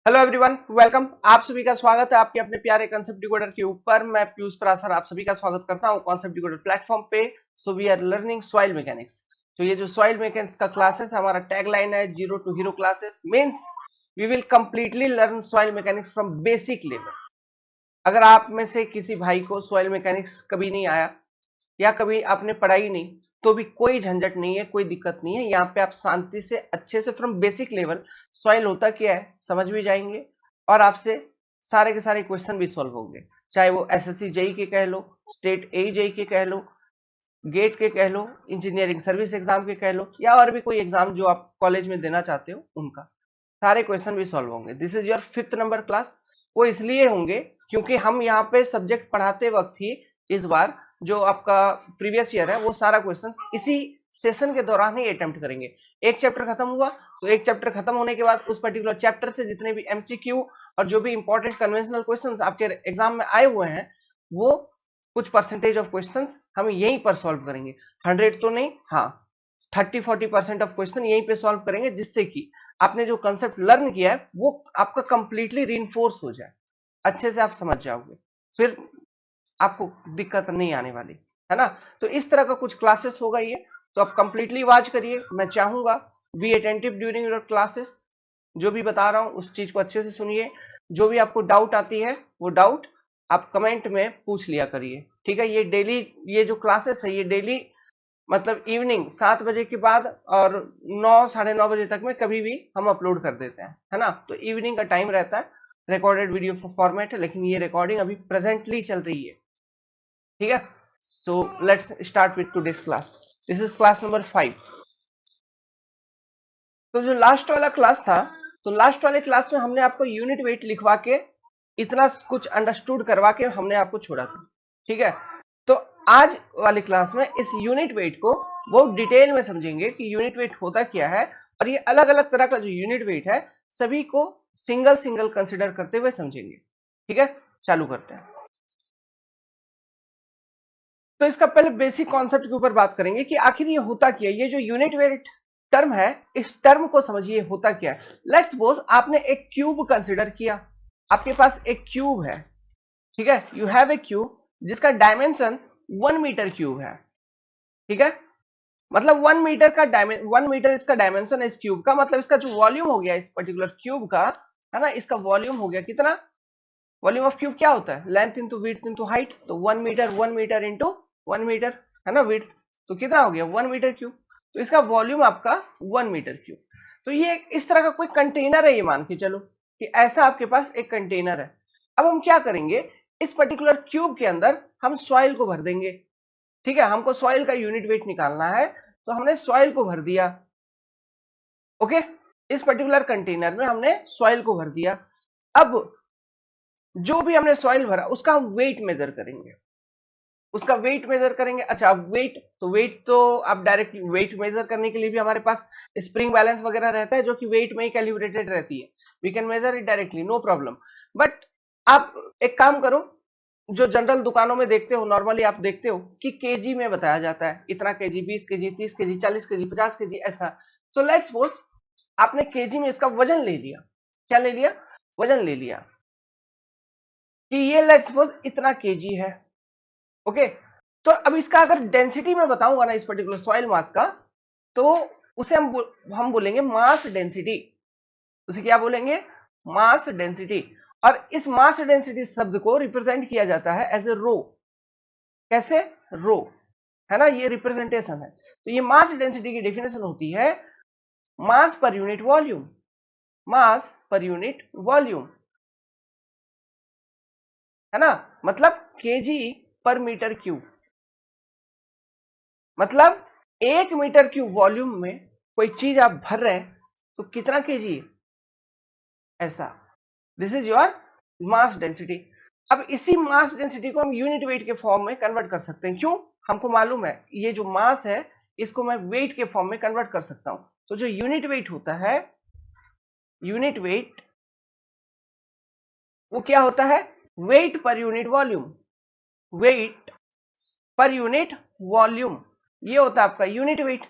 Hello everyone, welcome. आप सभी का स्वागत है आपके अपने प्यारे कॉन्सेप्ट डिकोडर के ऊपर। मैं पीयूष पराशर आप सभी का स्वागत करता हूं कॉन्सेप्ट डिकोडर प्लेटफॉर्म पे। So we are learning soil mechanics. तो ये जो सॉइल मैकेनिक्स का क्लासेस हमारा टैग लाइन है, zero to hero classes means we will completely learn soil mechanics from basic level. अगर आप में से किसी भाई को सॉइल मैकेनिक्स कभी नहीं आया या कभी आपने पढ़ाई नहीं, तो भी कोई झंझट नहीं है, कोई दिक्कत नहीं है। यहाँ पे आप शांति से अच्छे से फ्रॉम बेसिक लेवल सॉइल होता क्या है समझ भी जाएंगे और आपसे सारे के सारे क्वेश्चन भी सॉल्व होंगे। चाहे वो एसएससी जेई के कह लो, स्टेट ए जेई के कह लो, गेट के कह लो, इंजीनियरिंग सर्विस एग्जाम के कह लो, या और भी कोई एग्जाम जो आप कॉलेज में देना चाहते हो उनका सारे क्वेश्चन भी सॉल्व होंगे। This is your 5th number class. वो इसलिए होंगे क्योंकि हम यहाँ पे सब्जेक्ट पढ़ाते वक्त ही इस बार जो आपका प्रीवियस ईयर है वो सारा क्वेश्चन इसी सेशन के दौरान ही अटेम्प्ट करेंगे। एक चैप्टर खत्म हुआ तो एक चैप्टर खत्म होने के बाद उस पर्टिकुलर चैप्टर से जितने भी एमसीक्यू और जो भी इंपॉर्टेंट कन्वेंशनल क्वेश्चंस आपके एग्जाम में आए हुए हैं वो कुछ परसेंटेज ऑफ क्वेश्चंस हम यहीं पर सॉल्व करेंगे। 100 तो नहीं, हाँ 30-40% ऑफ क्वेश्चन यहीं पे सॉल्व करेंगे, जिससे कि आपने जो कंसेप्ट लर्न किया है वो आपका कंप्लीटली रीइंफोर्स हो जाए, अच्छे से आप समझ जाओगे, फिर आपको दिक्कत नहीं आने वाली है ना। तो इस तरह का कुछ क्लासेस होगा ये, तो आप कंप्लीटली वॉच करिए। मैं चाहूंगा be attentive during your classes. जो भी बता रहा हूं उस चीज को अच्छे से सुनिए। जो भी आपको डाउट आती है वो डाउट आप कमेंट में पूछ लिया करिए, ठीक है। ये डेली, ये जो क्लासेस है ये डेली मतलब इवनिंग 7 बजे के बाद और 9 साढ़े 9 बजे तक में कभी भी हम अपलोड कर देते हैं, है ना। तो इवनिंग का टाइम रहता है, रिकॉर्डेड वीडियो फॉर्मेट है, लेकिन ये रिकॉर्डिंग अभी प्रेजेंटली चल रही है, ठीक है। So let's start with today's class. This is class number 5। तो जो लास्ट वाला क्लास था, तो लास्ट वाले क्लास में हमने आपको यूनिट वेट लिखवा के इतना कुछ अंडरस्टूड करवा के हमने आपको छोड़ा था, ठीक है। तो आज वाली क्लास में इस यूनिट वेट को बहुत डिटेल में समझेंगे कि यूनिट वेट होता क्या है, और ये अलग अलग तरह का जो यूनिट वेट है सभी को सिंगल सिंगल कंसिडर करते हुए समझेंगे, ठीक है। चालू करते हैं। तो इसका पहले बेसिक कॉन्सेप्ट के ऊपर बात करेंगे कि आखिर ये होता क्या है। ये जो यूनिट वेट टर्म है, इस टर्म को समझिए होता क्या है। लेट्स सपोज आपने एक क्यूब कंसिडर किया, आपके पास एक क्यूब है, ठीक है। यू हैव ए क्यूब जिसका डायमेंशन 1 मीटर क्यूब है, ठीक है। मतलब 1 मीटर का 1 मीटर इसका डायमेंशन है इस क्यूब का, मतलब इसका जो वॉल्यूम हो गया इस पर्टिकुलर क्यूब का, है ना, इसका वॉल्यूम हो गया कितना। वॉल्यूम ऑफ क्यूब क्या होता है, length into width into height. तो 1 मीटर इंटू 1 मीटर, है ना, विड्थ, तो कितना हो गया 1 मीटर क्यूब। तो इसका वॉल्यूम आपका 1 मीटर क्यूब। तो ये इस तरह का कोई कंटेनर है, ये मान के चलो कि ऐसा आपके पास एक कंटेनर है। अब हम क्या करेंगे, इस पर्टिकुलर क्यूब के अंदर हम सॉइल को भर देंगे, ठीक है। हमको सॉइल का यूनिट वेट निकालना है, तो हमने सॉइल को भर दिया, ओके। इस पर्टिकुलर कंटेनर में हमने सॉइल को भर दिया। अब जो भी हमने सॉइल भरा उसका हम वेट मेजर करेंगे, उसका वेट मेजर करेंगे। अच्छा, वेट, तो वेट तो आप डायरेक्ट वेट मेजर करने के लिए भी हमारे पास स्प्रिंग बैलेंस वगैरह रहता है जो कि वेट में ही कैलिब्रेटेड रहती है। We can measure it directly, no problem. But आप एक काम करो, जो जनरल दुकानों में देखते हो, नॉर्मली आप देखते हो कि केजी में बताया जाता है, इतना KG, 20 KG, 30 KG, 40 KG, 50 KG, ऐसा। तो लेट्स सपोज आपने केजी में इसका वजन ले लिया, क्या ले लिया, वजन ले लिया कि ये लेट्स सपोज इतना केजी है, ओके। तो अब इसका अगर डेंसिटी में बताऊंगा ना, इस पर्टिकुलर सॉइल मास का, तो उसे हम बोलेंगे मास डेंसिटी। उसे क्या बोलेंगे, मास डेंसिटी। और इस मास डेंसिटी शब्द को रिप्रेजेंट किया जाता है एज ए रो। कैसे, रो, है ना, ये रिप्रेजेंटेशन है। तो ये मास डेंसिटी की डेफिनेशन होती है मास पर यूनिट वॉल्यूम, मास पर यूनिट वॉल्यूम, है ना। मतलब केजी पर मीटर क्यूब, मतलब 1 मीटर क्यूब वॉल्यूम में कोई चीज आप भर रहे हैं तो कितना केजी है, ऐसा। This is your mass density. अब इसी मास डेंसिटी को हम यूनिट वेट के फॉर्म में कन्वर्ट कर सकते हैं। क्यों, हमको मालूम है ये जो मास है इसको मैं वेट के फॉर्म में कन्वर्ट कर सकता हूं। तो जो यूनिट वेट होता है, यूनिट वेट, वो क्या होता है, weight per unit volume, weight per unit volume, ये होता है आपका यूनिट वेट।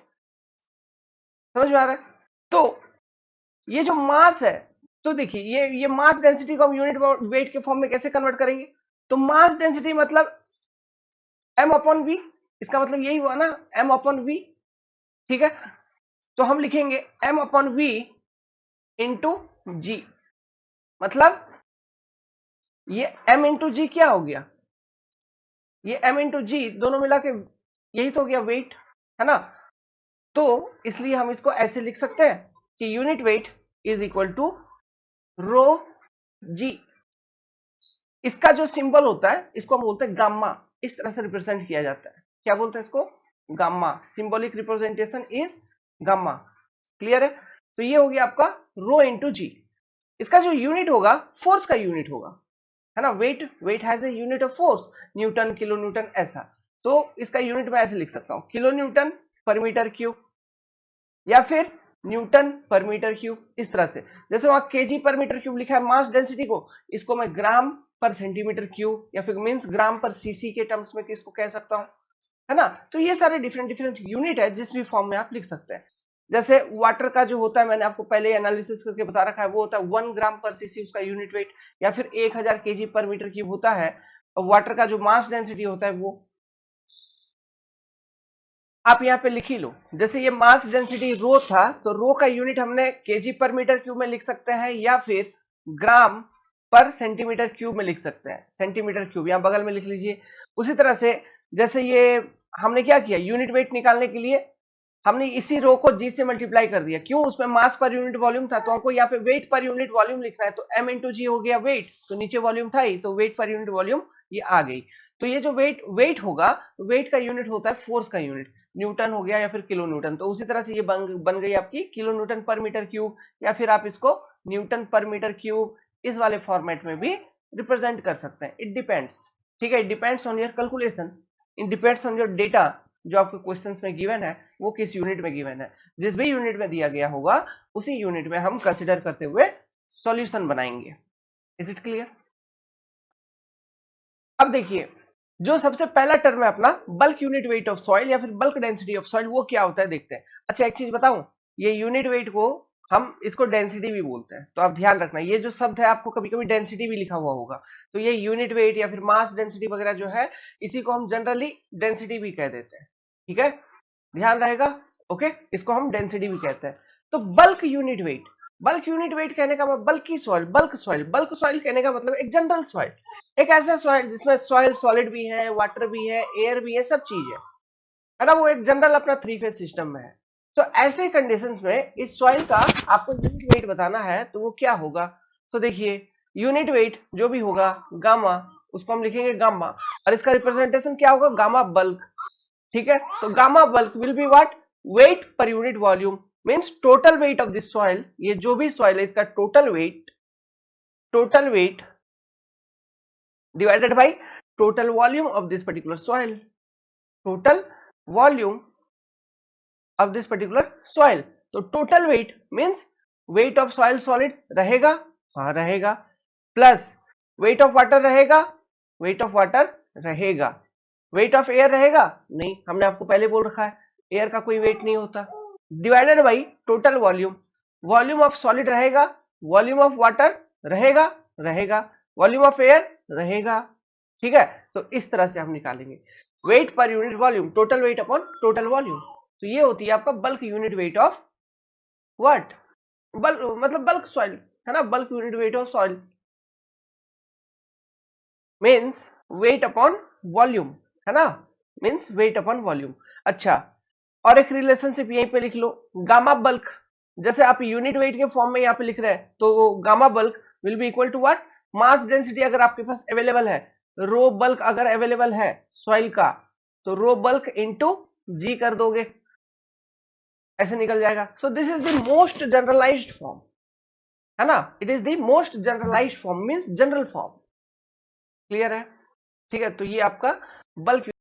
समझ में आ रहा है। तो ये जो मास है तो देखिए ये मास डेंसिटी को हम यूनिट वेट के फॉर्म में कैसे कन्वर्ट करेंगे? तो मास डेंसिटी मतलब m अपॉन वी, इसका मतलब यही हुआ ना, m अपॉन वी, ठीक है। तो हम लिखेंगे m अपॉन वी इंटू जी, मतलब ये m इंटू जी क्या हो गया, ये m इंटू जी दोनों मिला के यही तो हो गया वेट, है ना। तो इसलिए हम इसको ऐसे लिख सकते हैं कि unit weight is equal to rho g. इसका जो सिंबल होता है इसको हम बोलते हैं गामा, इस तरह से रिप्रेजेंट किया जाता है। क्या बोलते हैं इसको? Gamma. Symbolic representation is gamma. Clear है? तो ये हो गया आपका रो इंटू जी। इसका जो यूनिट होगा फोर्स का यूनिट होगा, है ना। Weight has a unit of force, newton, kilo newton, ऐसा। तो इसका यूनिट मैं ऐसे लिख सकता हूं, kilo newton per metre cube, या फिर न्यूटन पर मीटर क्यूब, इस तरह से। जैसे वहां केजी पर मीटर क्यूब लिखा है मास डेंसिटी को, इसको मैं ग्राम पर सेंटीमीटर क्यूब या फिर मींस ग्राम पर सीसी के टर्म्स में किसको कह सकता हूं, है ना। तो ये सारे डिफरेंट डिफरेंट यूनिट है, जिस भी फॉर्म में आप लिख सकते हैं। जैसे वाटर का जो होता है, मैंने आपको पहले एनालिसिस करके बता रखा है, वो होता है 1 ग्राम पर सीसी उसका यूनिट वेट, या फिर 1000 केजी पर मीटर क्यूब होता है। वाटर का जो मास डेंसिटी होता है वो आप यहाँ पे लिख ही लो। जैसे ये मास डेंसिटी रो था, तो रो का यूनिट हमने केजी पर मीटर क्यूब में लिख सकते हैं, या फिर ग्राम पर सेंटीमीटर क्यूब में लिख सकते हैं, सेंटीमीटर क्यूब यहाँ बगल में लिख लीजिए। उसी तरह से जैसे ये हमने क्या किया, यूनिट वेट निकालने के लिए हमने इसी रो को जी से मल्टीप्लाई कर दिया। क्यों? उसमें मास पर यूनिट वॉल्यूम था, तो हमको यहाँ पे वेट पर यूनिट वॉल्यूम लिखना है, तो m इंटू जी हो गया वेट, तो नीचे वॉल्यूम था ही, तो वेट पर यूनिट वॉल्यूम ये आ गई। तो ये जो वेट होगा, वेट का यूनिट होता है फोर्स का यूनिट, न्यूटन हो गया या फिर किलो न्यूटन। तो उसी तरह से ये बन गई आपकी kilo newton per metre cube, या फिर आप इसको न्यूटन पर मीटर क्यूब इस वाले फॉर्मेट में भी रिप्रेजेंट कर सकते हैं। इट डिपेंड्स, ठीक है, it depends on your calculation, it depends on your data जो आपके क्वेश्चंस में गिवन है, वो किस यूनिट में गिवन है। जिस भी यूनिट में दिया गया होगा उसी यूनिट में हम कंसिडर करते हुए सॉल्यूशन बनाएंगे। Is it clear? अब देखिए, जो सबसे पहला टर्म है अपना bulk unit weight of soil या फिर बल्क डेंसिटी ऑफ सॉइल, वो क्या होता है देखते हैं। अच्छा एक चीज बताऊं, ये यूनिट वेट को हम इसको डेंसिटी भी बोलते हैं, तो आप ध्यान रखना, ये जो शब्द है आपको कभी कभी डेंसिटी भी लिखा हुआ होगा, तो ये यूनिट वेट या फिर मास डेंसिटी वगैरह जो है, इसी को हम जनरली डेंसिटी भी कह देते हैं, ठीक है, ध्यान रहेगा। ओके, इसको हम डेंसिटी भी कहते हैं। तो bulk unit wait, bulk unit wait कहने का मतलब बल्की सॉइल, बल्क सॉइल कहने का मतलब एक जनरल सॉइल, एक ऐसा सॉइल जिसमें सॉइल सॉलिड भी है, वाटर भी है, एयर भी है, सब चीज है ना। वो एक जनरल अपना 3 फेज सिस्टम में है। तो ऐसे कंडीशंस में इस सॉइल का आपको यूनिट वेट बताना है, तो वो क्या होगा? तो देखिए, यूनिट वेट जो भी होगा गामा, उसको हम लिखेंगे गामा, और इसका रिप्रेजेंटेशन क्या होगा? गामा बल्क, ठीक है। तो gamma bulk will be what? Weight per unit volume, means total weight of this soil, ये जो भी सॉइल है इसका total weight divided by total volume of this particular soil, total volume of this particular soil। तो total weight means weight of soil solid रहेगा, हाँ रहेगा, plus weight of water रहेगा, weight of water रहेगा, weight of air रहेगा नहीं, हमने आपको पहले बोल रखा है एयर का कोई वेट नहीं होता, divided by total volume, volume of solid रहेगा, वॉल्यूम ऑफ वाटर रहेगा, वॉल्यूम ऑफ एयर रहेगा, ठीक है। तो इस तरह से हम निकालेंगे weight per unit volume, total weight upon total volume. तो ये होती है आपका bulk unit weight of what? Bulk मतलब बल्क सॉइल, है ना, bulk unit weight of soil means weight upon volume, है ना, मीन्स वेट अपॉन वॉल्यूम। अच्छा, और एक रिलेशनशिप यहीं पे लिख लो, गामा बल्क, जैसे आप यूनिट वेट के फॉर्म में यहाँ पे लिख रहे हैं, तो gamma bulk will be equal to what? Mass density अगर आपके पास अवेलेबल है, रो बल्क अगर अवेलेबल है सॉइल का, तो रो बल्क इंटू जी कर दोगे, ऐसे निकल जाएगा। So this is the most generalised form, है ना, it is the most generalised form means general form. Clear है? ठीक है, तो ये आपका बल्क,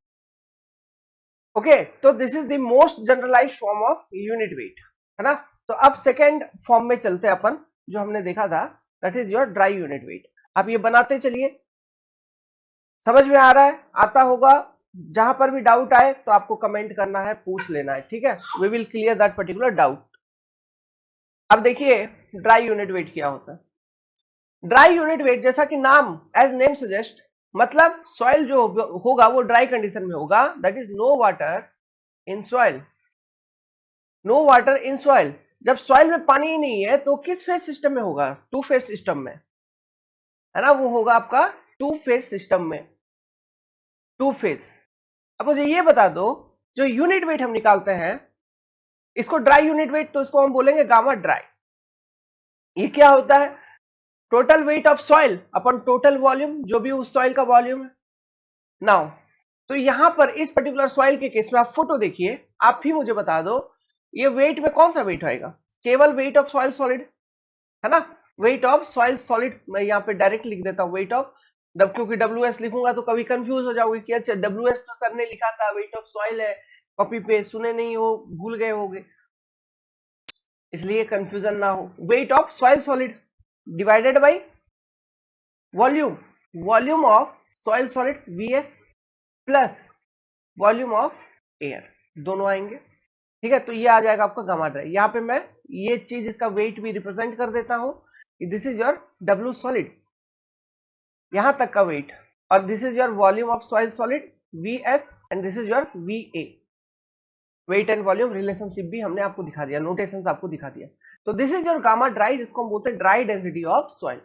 ओके, तो this is the most generalised form of unit weight, है ना। तो अब सेकेंड फॉर्म में चलते हैं अपन, जो हमने देखा था, that is your dry unit weight. आप ये बनाते चलिए, समझ में आ रहा है? आता होगा। जहां पर भी डाउट आए तो आपको कमेंट करना है, पूछ लेना है, ठीक है, we will clear that particular doubt. अब देखिए ड्राई यूनिट वेट क्या होता है। ड्राई यूनिट वेट, जैसा कि नाम एज नेम सजेस्ट, मतलब सॉइल जो होगा वो ड्राई कंडीशन में होगा, that is no water in soil. No water in soil, जब सॉइल में पानी ही नहीं है तो किस फेज सिस्टम में होगा? टू फेज सिस्टम में, है ना, वो होगा आपका टू फेज सिस्टम में, टू फेज। अब मुझे ये बता दो, जो यूनिट वेट हम निकालते हैं इसको ड्राई यूनिट वेट, तो इसको हम बोलेंगे गामा ड्राई। ये क्या होता है? Total weight of soil upon total volume, जो भी उस सॉइल का वॉल्यूम है। नाउ, तो यहां पर इस पर्टिकुलर सॉइल के केस में आप फोटो देखिए, आप भी मुझे बता दो ये वेट में कौन सा वेट होएगा? केवल वेट ऑफ सॉइल सॉलिड, है ना, वेट ऑफ सॉइल सॉलिड। मैं यहाँ पे डायरेक्ट लिख देता हूँ वेट ऑफ, क्योंकि डब्ल्यू एस लिखूंगा तो कभी कंफ्यूज हो जाओगे कि अच्छा डब्ल्यू एस तो सर ने लिखा था, वेट ऑफ सॉइल है, कॉपी पे सुने नहीं हो, भूल गए होगे, इसलिए कंफ्यूजन ना हो। Weight of soil solid divided by volume, volume of soil solid VS plus volume of air, दोनों आएंगे। ठीक है, तो ये आ जाएगा आपका गामा ड्राई। यहाँ पे मैं ये चीज इसका वेट भी रिप्रेजेंट कर देता हूं, this is your W solid, यहां तक का वेट, और this is your volume of soil solid V S, and this is your V A. Weight and volume relationship भी हमने आपको दिखा दिया, नोटेशंस आपको दिखा दिया। तो this is your gamma dry, जिसको हम बोलते हैं ड्राई डेंसिटी ऑफ सॉइल।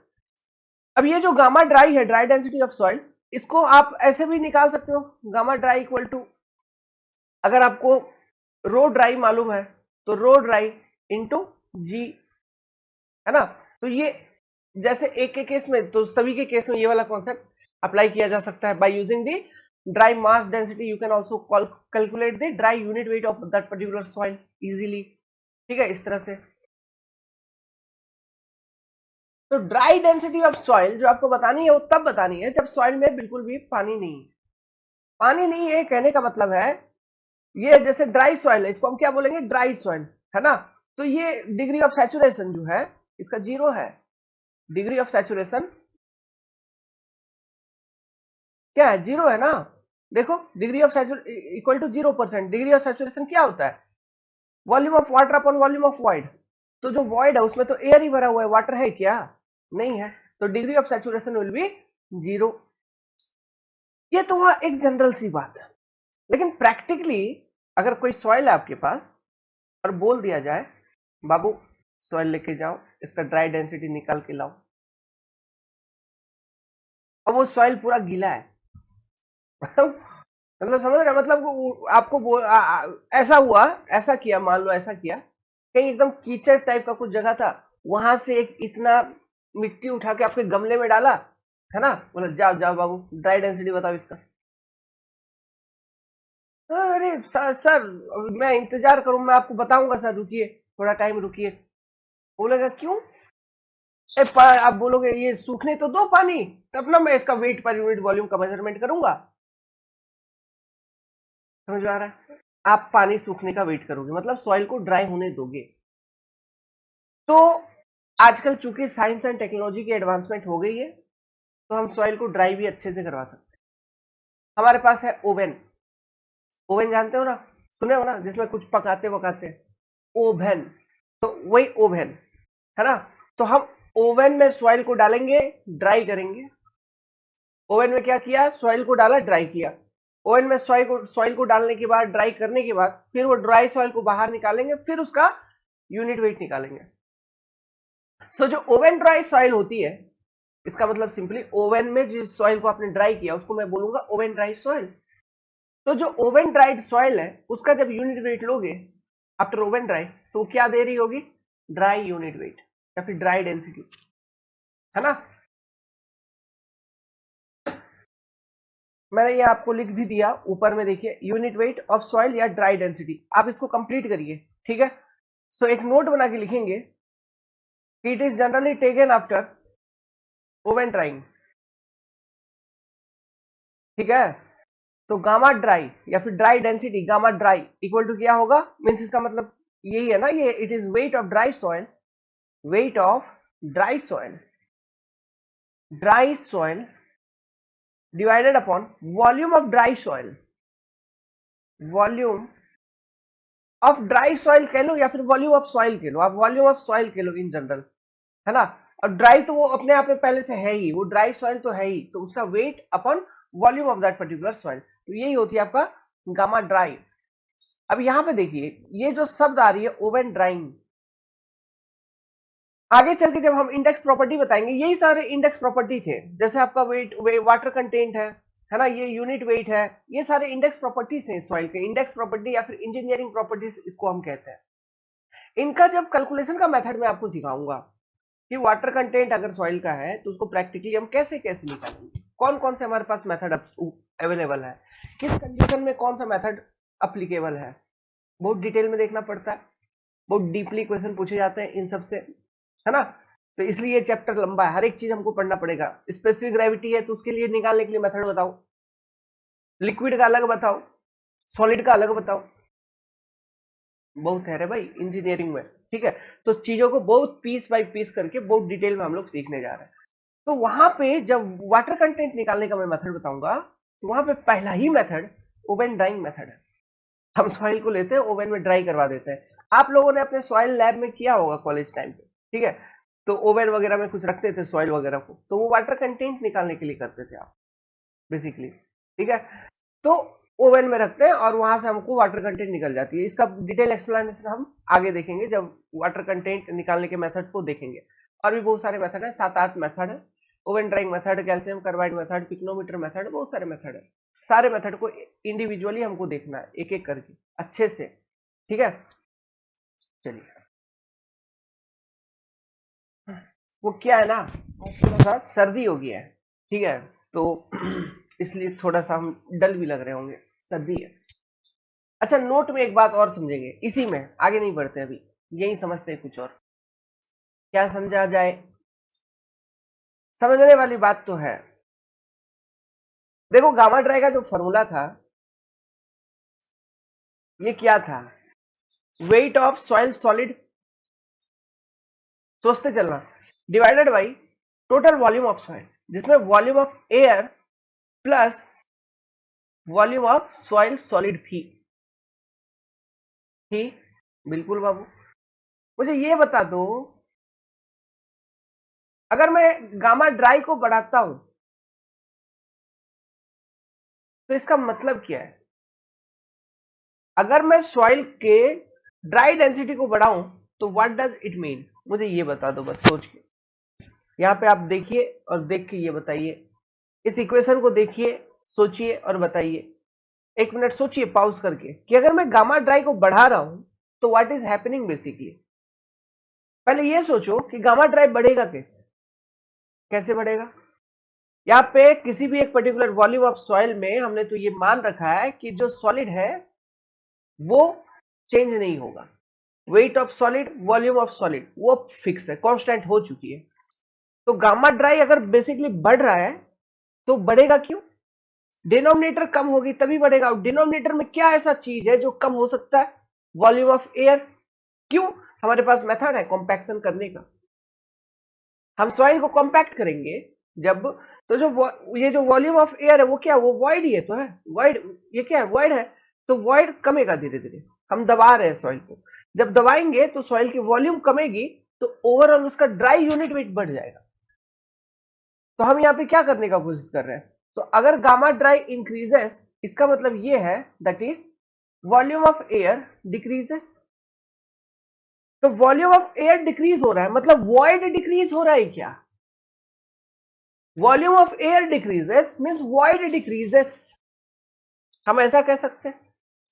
अब ये जो गामा ड्राई है, ड्राई डेंसिटी ऑफ सॉइल, इसको आप ऐसे भी निकाल सकते हो, गामा ड्राई इक्वल टू, अगर आपको रो ड्राई मालूम है तो रो ड्राई इंटू जी, है ना। तो ये जैसे एक के केस में, तो सभी के केस में ये वाला कॉन्सेप्ट अप्लाई किया जा सकता है। By using the dry mass density you can also calculate the dry unit weight of that particular soil easily. ठीक है, इस तरह से। तो ड्राई डेंसिटी ऑफ सॉइल जो आपको बतानी है वो तब बतानी है जब सॉइल में बिल्कुल भी पानी नहीं है। पानी नहीं है कहने का मतलब है, ये जैसे ड्राई सॉइल है, इसको हम क्या बोलेंगे? ड्राई सॉइल, है ना। तो ये डिग्री ऑफ सैचुरेशन जो है इसका 0 है। डिग्री ऑफ सैचुरेशन क्या है? 0 है ना। देखो, degree of saturation equal to 0%। Degree of saturation क्या होता है? Volume of water upon volume of void. तो जो वॉइड है उसमें तो एयर ही भरा हुआ है, वाटर है क्या? नहीं है। तो degree of saturation will be 0। ये तो हुआ एक जनरल सी बात, लेकिन प्रैक्टिकली अगर कोई सॉइल है आपके पास और बोल दिया जाए बाबू सॉइल लेके जाओ, इसका ड्राई डेंसिटी निकाल के लाओ, और वो सॉइल पूरा गीला है मतलब समझ रहे, मतलब आपको ऐसा हुआ, ऐसा किया, मान लो ऐसा किया, कहीं एकदम कीचड़ टाइप का कुछ जगह था, वहां से एक इतना मिट्टी उठा के आपके गमले में डाला, है ना, बोला जाओ जाओ बाबू ड्राई डेंसिटी बताओ इसका। अरे सर मैं इंतजार करूं, मैं आपको बताऊंगा सर, रुकिए थोड़ा टाइम रुकिए। बोलेगा क्यों? आप बोलोगे ये सूखने तो दो पानी, तब ना मैं इसका वेट पर यूनिट वॉल्यूम का मेजरमेंट करूंगा। समझ में आ रहा है? आप पानी सूखने का वेट करोगे, मतलब सॉइल को ड्राई होने दोगे। तो आजकल चूंकि साइंस एंड टेक्नोलॉजी की एडवांसमेंट हो गई है, तो हम सॉइल को ड्राई भी अच्छे से करवा सकते हैं। हमारे पास है ओवन। ओवन जानते हो ना, सुने हो ना, जिसमें कुछ पकाते वकाते हैं, ओवन। तो वही ओवन, है ना। तो हम ओवन में सॉइल को डालेंगे, ड्राई करेंगे। ओवन में क्या किया? सॉइल को डाला, ड्राई किया। ओवन में सॉइल को डालने के बाद, ड्राई करने के बाद, फिर वो ड्राई सॉइल को बाहर निकालेंगे, फिर उसका यूनिट वेट निकालेंगे। सो जो ओवन ड्राई सॉइल होती है, इसका मतलब सिंपली ओवन में जिस सॉइल को आपने ड्राई किया उसको मैं बोलूंगा ओवन ड्राई सॉइल। तो जो ओवन ड्राइड सॉइल है उसका जब यूनिट वेट लोगे आफ्टर ओवन ड्राई, तो क्या दे रही होगी? ड्राई यूनिट वेट या फिर ड्राई डेंसिटी, है ना। मैंने ये आपको लिख भी दिया ऊपर में, देखिए यूनिट वेट ऑफ सॉइल या ड्राई डेंसिटी, आप इसको कंप्लीट करिए। ठीक है, सो एक नोट बना के लिखेंगे, it is generally taken after oven drying. ठीक है, तो गामा ड्राई या फिर dry density gamma dry equal to क्या होगा? मींस इसका मतलब यही है ना, ये it is weight of dry soil, weight of dry soil, dry soil divided upon volume of dry soil, volume of dry soil कह लो या फिर वॉल्यूम ऑफ सॉइल कह लो, आप वॉल्यूम ऑफ सॉइल कह लो इन जनरल, है ना। और ड्राई तो वो अपने आप में पहले से है ही, वो ड्राई सॉइल तो है ही, तो उसका wait upon volume of that particular soil, तो यही होती है आपका गामा ड्राई। अब यहां पे देखिए ये जो शब्द आ रही है ओवन ड्राइंग, आगे चल के जब हम इंडेक्स प्रॉपर्टी बताएंगे यही सारे इंडेक्स प्रॉपर्टी थे, जैसे आपका वेट, वाटर कंटेंट है ना, ये यूनिट वेट है, ये सारे इंडेक्स प्रॉपर्टीज हैं सॉइल के, इंडेक्स प्रॉपर्टी या फिर इंजीनियरिंग प्रॉपर्टीज इसको हम कहते हैं। इनका जब कैलकुलेशन का मेथड मैं आपको सिखाऊंगा कि वाटर कंटेंट अगर सॉइल का है तो उसको प्रैक्टिकली हम कैसे कैसे निकालेंगे, कौन कौन से हमारे पास मेथड अवेलेबल है, किस कंडीशन में कौन सा मेथड अप्लीकेबल है, बहुत डिटेल में देखना पड़ता है, बहुत डीपली क्वेश्चन पूछे जाते हैं इन सब से, है ना। तो इसलिए चैप्टर लंबा है, हर एक चीज हमको पढ़ना पड़ेगा। स्पेसिफिक ग्रेविटी है तो उसके लिए निकालने के लिए मेथड बताओ, लिक्विड का अलग बताओ, सॉलिड का अलग बताओ, बहुत है रे भाई इंजीनियरिंग में, ठीक है। तो चीजों को बहुत पीस बाय पीस करके बहुत डिटेल में हम लोग सीखने जा रहे हैं। तो वहां पे जब वाटर कंटेंट निकालने का मैं मेथड बताऊंगा, तो वहां पे पहला ही मेथड ओवन ड्राइंग मेथड है। हम सॉइल को लेते हैं ओवन में ड्राई करवा देते हैं। आप लोगों ने अपने सॉइल लैब में किया होगा कॉलेज टाइम पे, ठीक है। तो ओवन वगैरह में कुछ रखते थे सॉइल वगैरह को, तो वो वाटर कंटेंट निकालने के लिए करते थे आप बेसिकली, ठीक है। तो ओवन में रखते हैं और वहां से हमको वाटर कंटेंट निकल जाती है। इसका डिटेल एक्सप्लेनेशन हम आगे देखेंगे जब वाटर कंटेंट निकालने के मेथड्स को देखेंगे। और भी बहुत सारे मेथड है, 7-8 मेथड है, oven drawing method, calcium carbide method, pycnometer method, बहुत सारे मेथड है। सारे मेथड को इंडिविजुअली हमको देखना है एक एक करके अच्छे से, ठीक है। चलिए, वो क्या है ना, आज थोड़ा सा सर्दी हो गया है, ठीक है, तो इसलिए थोड़ा सा हम डल भी लग रहे होंगे, सर्दी है। अच्छा, नोट में एक बात और समझेंगे, इसी में आगे नहीं बढ़ते अभी, यही समझते हैं कुछ और, क्या समझा जाए, समझने वाली बात तो है। देखो गामा ड्राई का जो फॉर्मूला था, ये क्या था, वेट ऑफ सॉइल सॉलिड, सोचते चलना, divided by total volume of soil, जिसमें volume of air plus volume of soil solid थी। बिल्कुल बाबू, मुझे ये बता दो, अगर मैं गामा ड्राई को बढ़ाता हूं तो इसका मतलब क्या है, अगर मैं सॉइल के ड्राई डेंसिटी को बढ़ाऊं तो व्हाट डज इट मीन, मुझे ये बता दो बस सोच के। यहां पे आप देखिए और देख के ये बताइए, इस इक्वेशन को देखिए, सोचिए और बताइए। 1 मिनट सोचिए पॉज करके कि अगर मैं गामा ड्राई को बढ़ा रहा हूं तो व्हाट इज हैपनिंग बेसिकली। पहले ये सोचो कि गामा ड्राई बढ़ेगा कैसे, कैसे बढ़ेगा। यहाँ पे किसी भी एक पर्टिकुलर वॉल्यूम ऑफ सॉइल में हमने तो ये मान रखा है कि जो सॉलिड है वो चेंज नहीं होगा, weight of solid, volume of solid वो फिक्स है, कांस्टेंट हो चुकी है। तो गामा ड्राई अगर बेसिकली बढ़ रहा है तो बढ़ेगा क्यों, डिनोमिनेटर कम होगी तभी बढ़ेगा। डिनोमिनेटर में क्या ऐसा चीज है जो कम हो सकता है, वॉल्यूम ऑफ एयर। क्यों, हमारे पास मेथड है कॉम्पैक्शन करने का, हम सॉइल को कॉम्पैक्ट करेंगे जब, तो जो ये जो वॉल्यूम ऑफ एयर है वो क्या, वो वॉइड ही है तो है, वॉइड, ये क्या है, वॉइड है, तो वॉइड कमेगा धीरे धीरे, हम दबा रहे हैं सॉइल को, जब दबाएंगे तो सॉइल की वॉल्यूम कमेगी, तो ओवरऑल उसका ड्राई यूनिट वेट बढ़ जाएगा। तो हम यहाँ पे क्या करने का कोशिश कर रहे हैं, तो अगर गामा ड्राई इंक्रीजेस, इसका मतलब ये है that is volume of air decreases. तो वॉल्यूम ऑफ एयर डिक्रीज हो रहा है मतलब वॉइड डिक्रीज हो रहा है क्या, volume of air decreases means void decreases, हम ऐसा कह सकते हैं।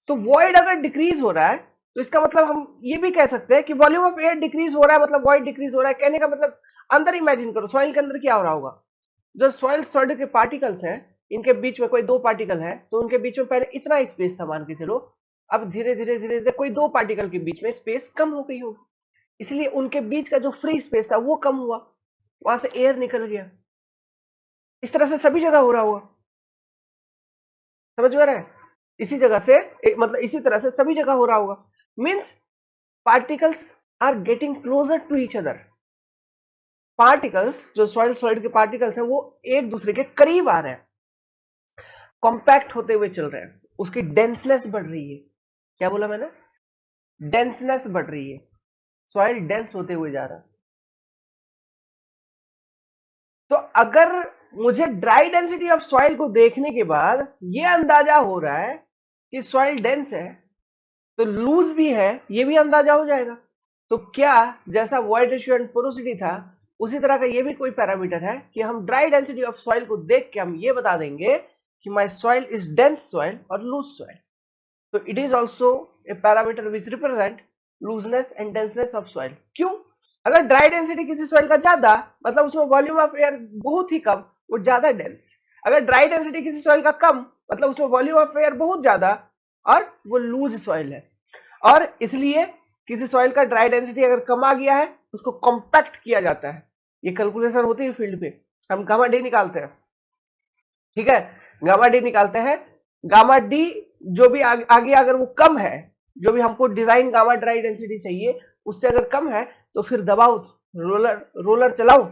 तो वॉइड अगर डिक्रीज हो रहा है तो इसका मतलब हम ये भी कह सकते हैं कि वॉल्यूम ऑफ एयर डिक्रीज हो रहा है मतलब वॉइड डिक्रीज हो रहा है। कहने का मतलब, अंदर इमेजिन करो सॉइल के अंदर क्या हो रहा होगा, जो सॉइल सॉलिड के पार्टिकल्स हैं, इनके बीच में कोई 2 पार्टिकल है, तो उनके बीच में पहले इतना स्पेस था मान के चलो, अब धीरे धीरे धीरे धीरे कोई 2 पार्टिकल के बीच में स्पेस कम हो गई होगी, इसलिए उनके बीच का जो फ्री स्पेस था वो कम हुआ, वहां से एयर निकल गया। इस तरह से सभी जगह हो रहा होगा, समझ में आ रहा है, इसी जगह से मतलब इसी तरह से सभी जगह हो रहा होगा, means particles are getting closer to each other. Particles जो सॉइल सॉलिड के पार्टिकल्स हैं वो एक दूसरे के करीब आ रहे हैं, कॉम्पैक्ट होते हुए चल रहे हैं, उसकी डेंसनेस बढ़ रही है। क्या बोला मैंने, डेंसनेस बढ़ रही है, सॉइल डेंस होते हुए जा रहा है। तो अगर मुझे ड्राई डेंसिटी ऑफ सॉइल को देखने के बाद ये अंदाजा हो रहा है कि सॉइल डेंस है तो लूज भी है, ये भी अंदाजा हो जाएगा। तो क्या जैसा वॉइड रेशियो एंड पोरोसिटी था उसी तरह का ये भी कोई पैरामीटर है कि हम ड्राई डेंसिटी ऑफ सॉइल को देख के हम ये बता देंगे कि my soil is dense soil और लूज सॉइल। तो it is also a parameter which represent looseness and denseness of soil. क्यों? अगर ड्राई डेंसिटी किसी सॉइल का ज्यादा मतलब उसमें वॉल्यूम ऑफ एयर बहुत ही कम, वो ज्यादा डेंस। अगर ड्राई डेंसिटी किसी सॉइल का कम मतलब उसमें वॉल्यूम ऑफ एयर बहुत ज्यादा और वो लूज सॉइल है। और इसलिए किसी सॉइल का ड्राई डेंसिटी अगर कम आ गया है उसको कॉम्पैक्ट किया जाता है। ये कैलकुलेशन होती है फील्ड पे, हम गामा डी निकालते हैं। ठीक है, गामा डी निकालते हैं। गामा डी जो भी आगे अगर वो कम है, जो भी हमको डिजाइन गामा ड्राई डेंसिटी चाहिए उससे अगर कम है तो फिर दबाओ, रोलर रोलर चलाओ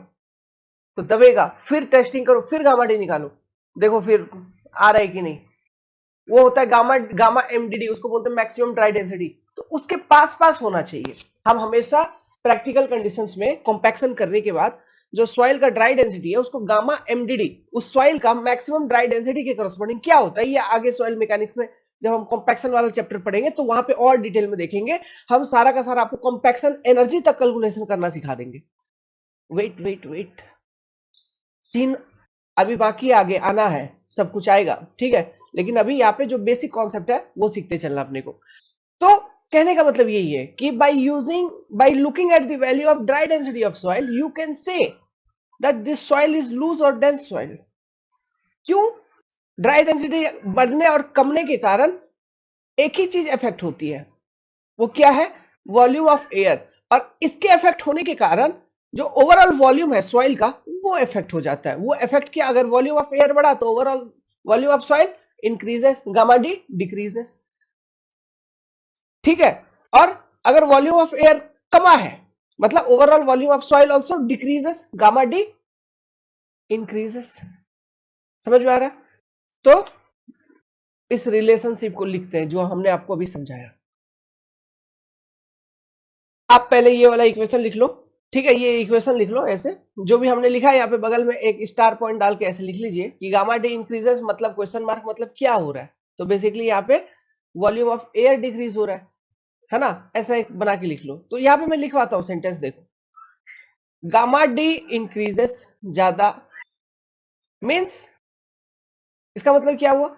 तो दबेगा, फिर टेस्टिंग करो, फिर गामा डी निकालो, देखो फिर आ रहा है कि नहीं। वो होता है गामा गामा एमडीडी, उसको बोलते हैं मैक्सिमम ड्राई डेंसिटी। तो उसके पास पास होना चाहिए। हम हमेशा प्रैक्टिकल कंडीशंस में कॉम्पैक्शन करने के बाद जो सॉइल का ड्राई डेंसिटी है उसको गामा एमडीडी, उस सॉइल का मैक्सिमम ड्राई डेंसिटी के करस्पॉन्डिंग क्या होता है ये आगे सॉइल मैकेनिक्स में जब हम कॉम्पैक्शन वाला चैप्टर पढ़ेंगे तो वहां पे और डिटेल में देखेंगे। हम सारा का सारा आपको कॉम्पैक्शन एनर्जी तक कैलकुलेशन करना सिखा देंगे। वेट वेट वेट, सीन अभी बाकी आगे आना है, सब कुछ आएगा, ठीक है। लेकिन अभी यहाँ पे जो बेसिक कॉन्सेप्ट है वो सीखते चलना अपने को। तो कहने का मतलब यही है कि by looking at the value of dry density of soil you can say that this soil is loose और डेंस सॉइल। क्यों? ड्राई डेंसिटी बढ़ने और कमने के कारण एक ही चीज इफेक्ट होती है, वो क्या है? Volume of air. और इसके इफेक्ट होने के कारण जो ओवरऑल वॉल्यूम है सॉइल का वो इफेक्ट हो जाता है। वो इफेक्ट क्या? अगर वॉल्यूम ऑफ एयर बढ़ा तो overall volume of soil increases, gamma D decreases. ठीक है। और अगर वॉल्यूम ऑफ एयर कमा है मतलब overall volume of soil also decreases, gamma D increases. समझ में आ रहा है? तो इस रिलेशनशिप को लिखते हैं जो हमने आपको अभी समझाया। आप पहले ये वाला इक्वेशन लिख लो, ठीक है। ये इक्वेशन लिख लो ऐसे, जो भी हमने लिखा है यहाँ पे बगल में एक स्टार पॉइंट डाल के ऐसे लिख लीजिए कि गामा डी इंक्रीजेस मतलब क्वेश्चन मार्क मतलब क्या हो रहा है। तो बेसिकली यहाँ पे वॉल्यूम ऑफ एयर डिक्रीज हो रहा है ना। ऐसा एक बना के लिख लो। तो यहाँ पे मैं लिखवाता हूँ सेंटेंस, देखो। गामा डी इंक्रीजेस ज्यादा मीन्स इसका मतलब क्या हुआ?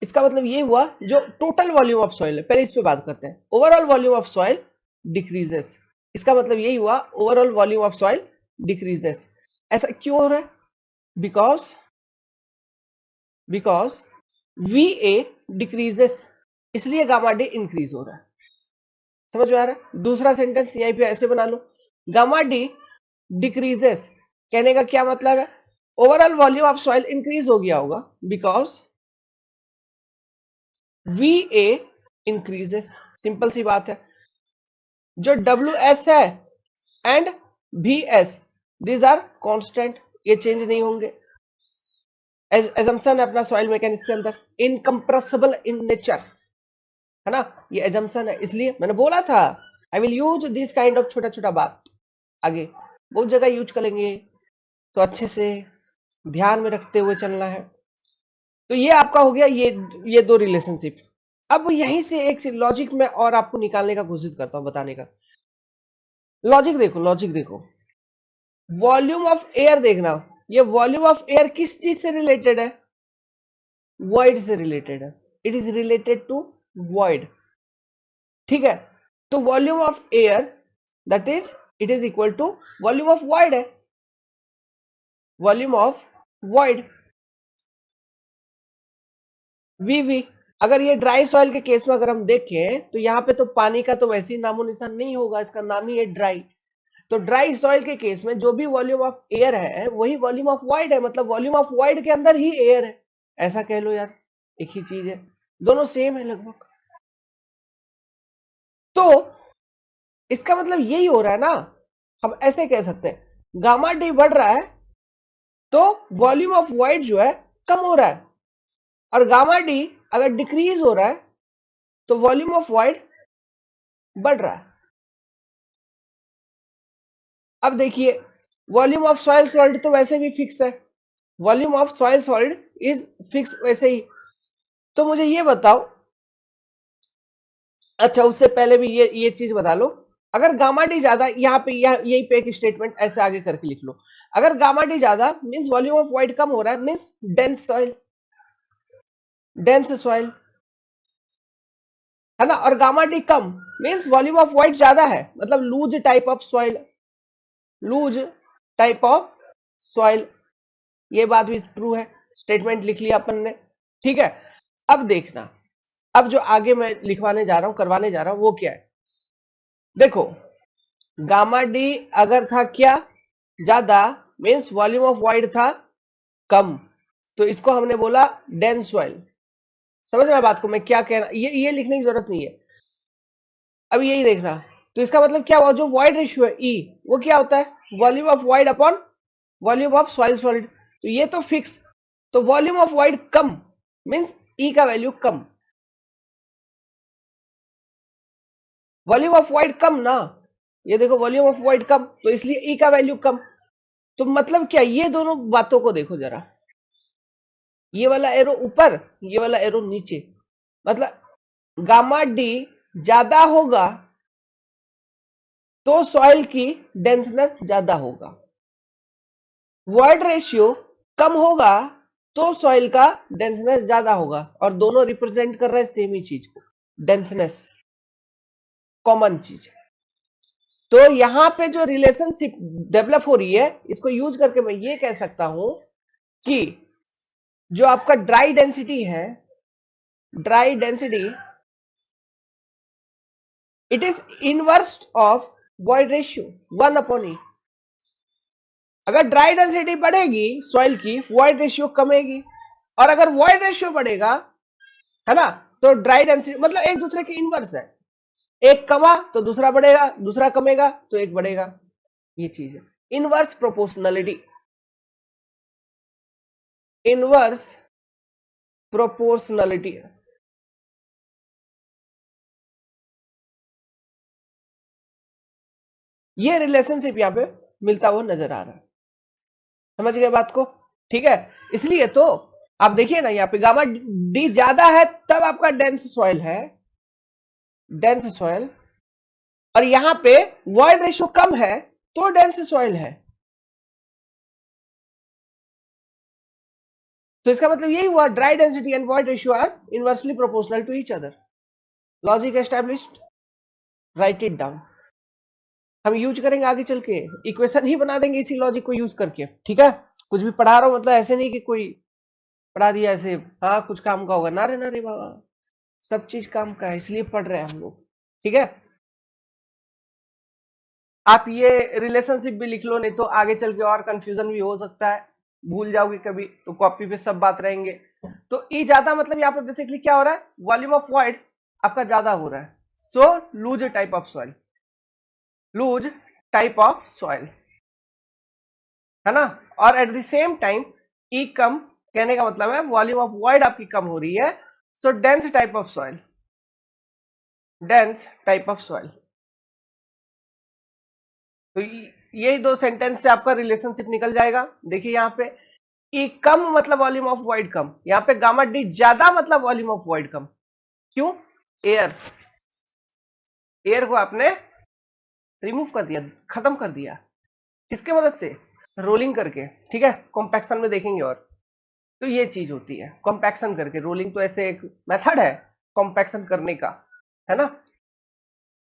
इसका मतलब ये हुआ जो टोटल वॉल्यूम ऑफ सॉइल है, पहले इस पे बात करते हैं। Overall volume of soil decreases, इसका मतलब यही हुआ overall volume of soil decreases. ऐसा क्यों हो रहा है? Because because V A decreases, इसलिए गामा डी इंक्रीज हो रहा है। समझ में आ रहा है? दूसरा सेंटेंस यहीं पे ऐसे बना लो, गामा डी डिक्रीजेस। कहने का क्या मतलब है? Overall volume of soil increase हो गया होगा because V A increases. Simple सी बात है। जो डब्ल्यू एस है and V S these are constant, ये चेंज नहीं होंगे। एजम्पशन है अपना सॉइल मैकेनिक्स के अंदर, इनकम्प्रेसिबल इन नेचर, है ना। ये एजम्पशन है, इसलिए मैंने बोला था I will use this kind of छोटा छोटा बात आगे बहुत जगह यूज करेंगे, तो अच्छे से ध्यान में रखते हुए चलना है। तो ये आपका हो गया ये दो रिलेशनशिप। अब यहीं से एक लॉजिक में और आपको निकालने का कोशिश करता हूं, बताने का। लॉजिक देखो, लॉजिक देखो। वॉल्यूम ऑफ एयर देखना, ये वॉल्यूम ऑफ एयर किस चीज से रिलेटेड है? वॉइड से रिलेटेड है। It is related to void, ठीक है। तो volume of air that is it is equal to volume of void है, वॉल्यूम ऑफ वॉइड वीवी। अगर ये ड्राई सॉइल के केस में अगर हम देखें तो यहाँ पे तो पानी का तो वैसे ही नामो निशान नहीं होगा, इसका नाम ही है ड्राई। तो ड्राई सॉइल के केस में जो भी वॉल्यूम ऑफ एयर है वही वॉल्यूम ऑफ वॉइड है, मतलब वॉल्यूम ऑफ वॉइड के अंदर ही एयर है। ऐसा कह लो यार, एक ही चीज है, दोनों सेम है लगभग। तो इसका मतलब यही हो रहा है ना, हम ऐसे कह सकते हैं गामा डी बढ़ रहा है तो वॉल्यूम ऑफ वॉइड जो है कम हो रहा है, और गामा डी अगर डिक्रीज हो रहा है तो वॉल्यूम ऑफ वॉइड बढ़ रहा है। अब देखिए वॉल्यूम ऑफ सॉइल सॉल्ट तो वैसे भी फिक्स है, volume of soil salt is fix वैसे ही। तो मुझे ये बताओ, अच्छा उससे पहले भी ये चीज बता लो, अगर गामा डी ज्यादा, यहाँ पे यही पे एक स्टेटमेंट ऐसे आगे करके लिख लो, अगर गामा डी ज्यादा मींस वॉल्यूम ऑफ वॉइड कम हो रहा है, means dense soil, dense soil, है ना, और गामा डी कम मींस वॉल्यूम ऑफ वॉइड ज्यादा है, मतलब loose type of soil, loose type of soil. ये बात भी ट्रू है, स्टेटमेंट लिख लिया अपन ने, ठीक है। अब देखना, अब जो आगे मैं लिखवाने जा रहा हूं, करवाने जा रहा हूं, वो क्या है, देखो गामा डी अगर था क्या ज्यादा मींस वॉल्यूम ऑफ वॉइड था कम, तो इसको हमने बोला डेंस सॉइल। समझ रहे हैं बात को, मैं क्या कह रहा, ये लिखने की जरूरत नहीं है, अब यही देखना। तो इसका मतलब क्या हुआ, जो वॉइड रेशियो है ई, वो क्या होता है volume of void upon volume of soil solid, तो ये तो फिक्स, तो वॉल्यूम ऑफ वॉइड कम मींस ई का वैल्यू कम, वॉल्यूम ऑफ वॉइड कम ना, ये देखो वॉल्यूम ऑफ वॉइड कम, तो इसलिए ई का वैल्यू कम। तो मतलब क्या, ये दोनों बातों को देखो जरा, ये वाला एरो ऊपर, ये वाला एरो नीचे, मतलब गामा डी ज्यादा होगा तो सॉइल की डेंसनेस ज्यादा होगा, वॉइड रेशियो कम होगा तो सॉइल का डेंसनेस ज्यादा होगा, और दोनों रिप्रेजेंट कर रहे हैं सेम ही चीज को, डेंसनेस, कॉमन चीज। तो यहां पे जो रिलेशनशिप डेवलप हो रही है, इसको यूज करके मैं ये कह सकता हूं कि जो आपका ड्राई डेंसिटी है, dry density it is inverse of void ratio 1/e। अगर ड्राई डेंसिटी बढ़ेगी सॉइल की, वॉइड रेशियो कमेगी, और अगर वॉइड रेशियो बढ़ेगा, है ना, तो ड्राई डेंसिटी मतलब एक दूसरे के इनवर्स है, एक कमा तो दूसरा बढ़ेगा, दूसरा कमेगा तो एक बढ़ेगा, ये चीज है इनवर्स प्रोपोर्शनलिटी, इनवर्स प्रोपोर्शनलिटी, ये रिलेशनशिप यहां पे मिलता हुआ नजर आ रहा है, समझ गए बात को, ठीक है। इसलिए तो आप देखिए ना, यहाँ पे गामा डी ज्यादा है तब आपका डेंस सॉइल है, डेंस सॉइल, और यहां पे वॉइड रेशियो कम है तो डेंस सॉइल है। तो इसका मतलब यही हुआ, dry density and void ratio are inversely proportional to each other. Logic established, write it down. हम यूज करेंगे आगे चल के, इक्वेशन ही बना देंगे इसी लॉजिक को यूज करके, ठीक है। कुछ भी पढ़ा रहा हूं मतलब ऐसे नहीं कि कोई पढ़ा दिया ऐसे, हाँ कुछ काम का होगा, ना रे बाबा, सब चीज काम का है, इसलिए पढ़ रहे हैं हम लोग, ठीक है। आप ये रिलेशनशिप भी लिख लो, नहीं तो आगे चल के और कंफ्यूजन भी हो सकता है, भूल जाओगे कभी, तो कॉपी पे सब बात रहेंगे। तो ई ज्यादा मतलब यहाँ पे बेसिकली क्या हो रहा है, वॉल्यूम ऑफ वॉइड आपका ज्यादा हो रहा है, so loose type of soil, loose type of soil, है ना। और at the same time E कम, कहने का मतलब है वॉल्यूम ऑफ वॉइड आपकी कम हो रही है, so dense type of soil, dense type of soil. तो यही दो सेंटेंस से आपका रिलेशनशिप निकल जाएगा। देखिए यहाँ पे ई कम मतलब वॉल्यूम ऑफ वॉइड कम, यहाँ पे गामा डी ज्यादा मतलब वॉल्यूम ऑफ वॉइड कम। क्यों, एयर, एयर को आपने रिमूव कर दिया, खत्म कर दिया, किसके मदद से, रोलिंग करके, ठीक है, कॉम्पैक्शन में देखेंगे। और तो ये चीज होती है कॉम्पैक्शन करके, रोलिंग तो ऐसे एक मेथड है कॉम्पैक्शन करने का, है ना।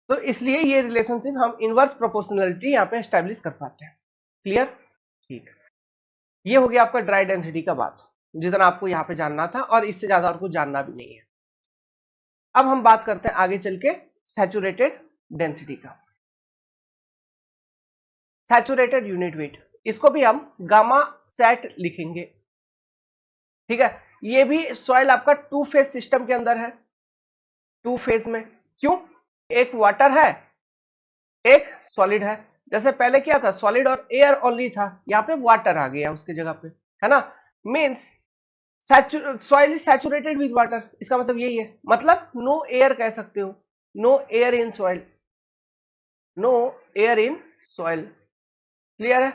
तो इसलिए ये रिलेशनशिप हम इनवर्स प्रोपोर्शनलिटी यहाँ पे एस्टेब्लिश कर पाते हैं। क्लियर, ठीक। ये हो गया आपका ड्राई डेंसिटी का बात, जितना आपको यहाँ पे जानना था, और इससे ज्यादा और कुछ जानना भी नहीं है। अब हम बात करते हैं आगे चल के सैचुरेटेड डेंसिटी का, सैचुरेटेड यूनिट वेट, इसको भी हम गामा सेट लिखेंगे, ठीक है। ये भी सॉइल आपका टू फेज सिस्टम के अंदर है, टू फेज में, क्यों, एक वाटर है एक सॉलिड है, जैसे पहले क्या था सॉलिड और एयर ओनली था, यहाँ पे वाटर आ गया उसकी जगह पे, है ना। Means soil is saturated with water, इसका मतलब यही है, मतलब नो एयर कह सकते हो, no air in soil, no air in soil, clear है।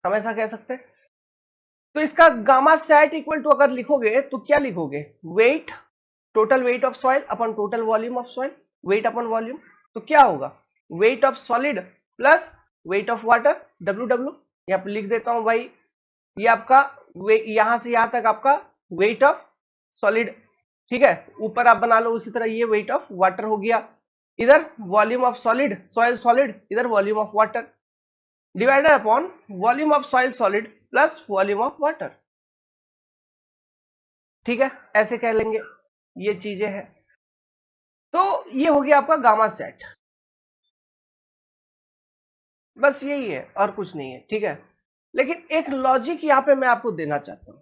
हम ऐसा कह सकते हैं। तो इसका गामा सेट इक्वल टू अगर लिखोगे तो क्या लिखोगे, weight, total weight of soil upon total volume of soil, weight upon volume. तो क्या होगा, weight of solid plus weight of water, W W. यहाँ पे लिख देता हूं भाई, ये आपका यहां से यहां तक आपका वेट ऑफ सॉलिड, ठीक है। ऊपर आप बना लो उसी तरह, ये वेट ऑफ वाटर हो गया, इधर volume of solid soil solid, इधर volume of water, divided upon volume of soil solid plus volume of water, ठीक है, ऐसे कह लेंगे। ये चीजें हैं। तो ये हो गया आपका गामा सेट, बस यही है और कुछ नहीं है, ठीक है। लेकिन एक लॉजिक यहां पे मैं आपको देना चाहता हूं।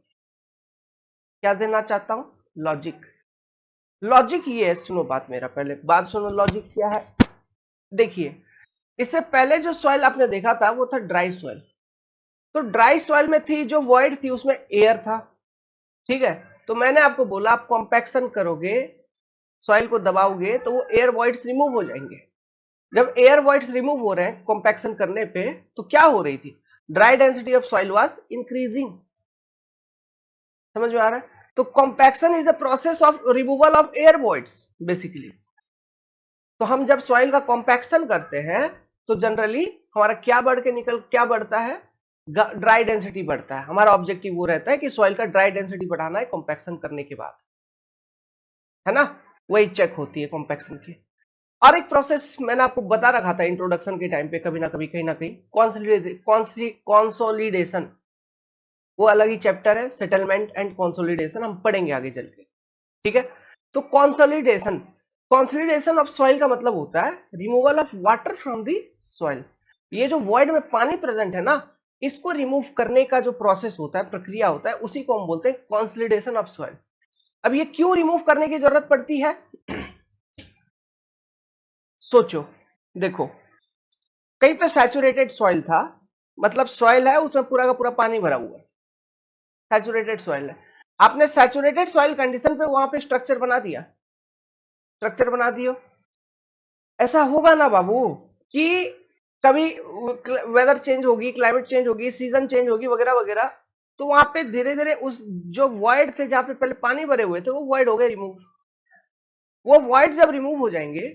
क्या देना चाहता हूं, लॉजिक। लॉजिक ये है, सुनो बात, मेरा पहले बात सुनो, लॉजिक क्या है। देखिए, इससे पहले जो सॉइल आपने देखा था वो था ड्राई सॉइल। तो ड्राई सॉइल में थी जो वॉइड थी उसमें एयर था, ठीक है। तो मैंने आपको बोला आप कॉम्पैक्शन करोगे, सॉइल को दबाओगे तो वो एयर वॉइड्स रिमूव हो जाएंगे। जब एयर वॉइड्स रिमूव हो रहे हैं कॉम्पैक्शन करने पे, तो क्या हो रही थी, dry density of soil was increasing. समझ में आ रहा है। तो compaction is a process of removal of air voids basically. तो हम जब सॉइल का कॉम्पैक्शन करते हैं तो जनरली हमारा क्या बढ़ के निकल, क्या बढ़ता है, ड्राई डेंसिटी बढ़ता है। हमारा ऑब्जेक्टिव वो रहता है कि सॉइल का ड्राई डेंसिटी बढ़ाना है कॉम्पैक्शन करने के बाद, है ना। वही चेक होती है कॉम्पैक्शन की। और एक प्रोसेस मैंने आपको बता रखा था इंट्रोडक्शन के टाइम पे, कभी ना कभी कहीं ना कहीं, कॉन्सोलिडेशन, वो अलग ही चैप्टर है, सेटलमेंट एंड कॉन्सोलिडेशन हम पढ़ेंगे आगे चल के, ठीक है। तो कॉन्सोलिडेशन, कॉन्सोलिडेशन ऑफ सॉइल का मतलब होता है removal of water from the soil. ये जो वॉइड में पानी प्रेजेंट है ना, इसको रिमूव करने का जो प्रोसेस होता है, प्रक्रिया होता है, उसी को हम बोलते हैं कॉन्सोलिडेशन ऑफ सॉइल। अब ये क्यों रिमूव करने की जरूरत पड़ती है, सोचो। देखो, कहीं पे सैचुरेटेड सॉइल था, मतलब सॉइल है उसमें पूरा का पूरा पानी भरा हुआ है, सैचुरेटेड सॉइल है। आपने सैचुरेटेड सॉइल कंडीशन पे वहां पे स्ट्रक्चर बना दिया, स्ट्रक्चर बना दियो। ऐसा होगा ना बाबू कि कभी वेदर चेंज होगी, क्लाइमेट चेंज होगी, सीजन चेंज होगी, वगैरह वगैरह, तो वहां पे धीरे धीरे उस जो वॉइड थे जहां पे पहले पानी भरे हुए थे वो वॉइड हो गए रिमूव। वो वॉइड जब रिमूव हो जाएंगे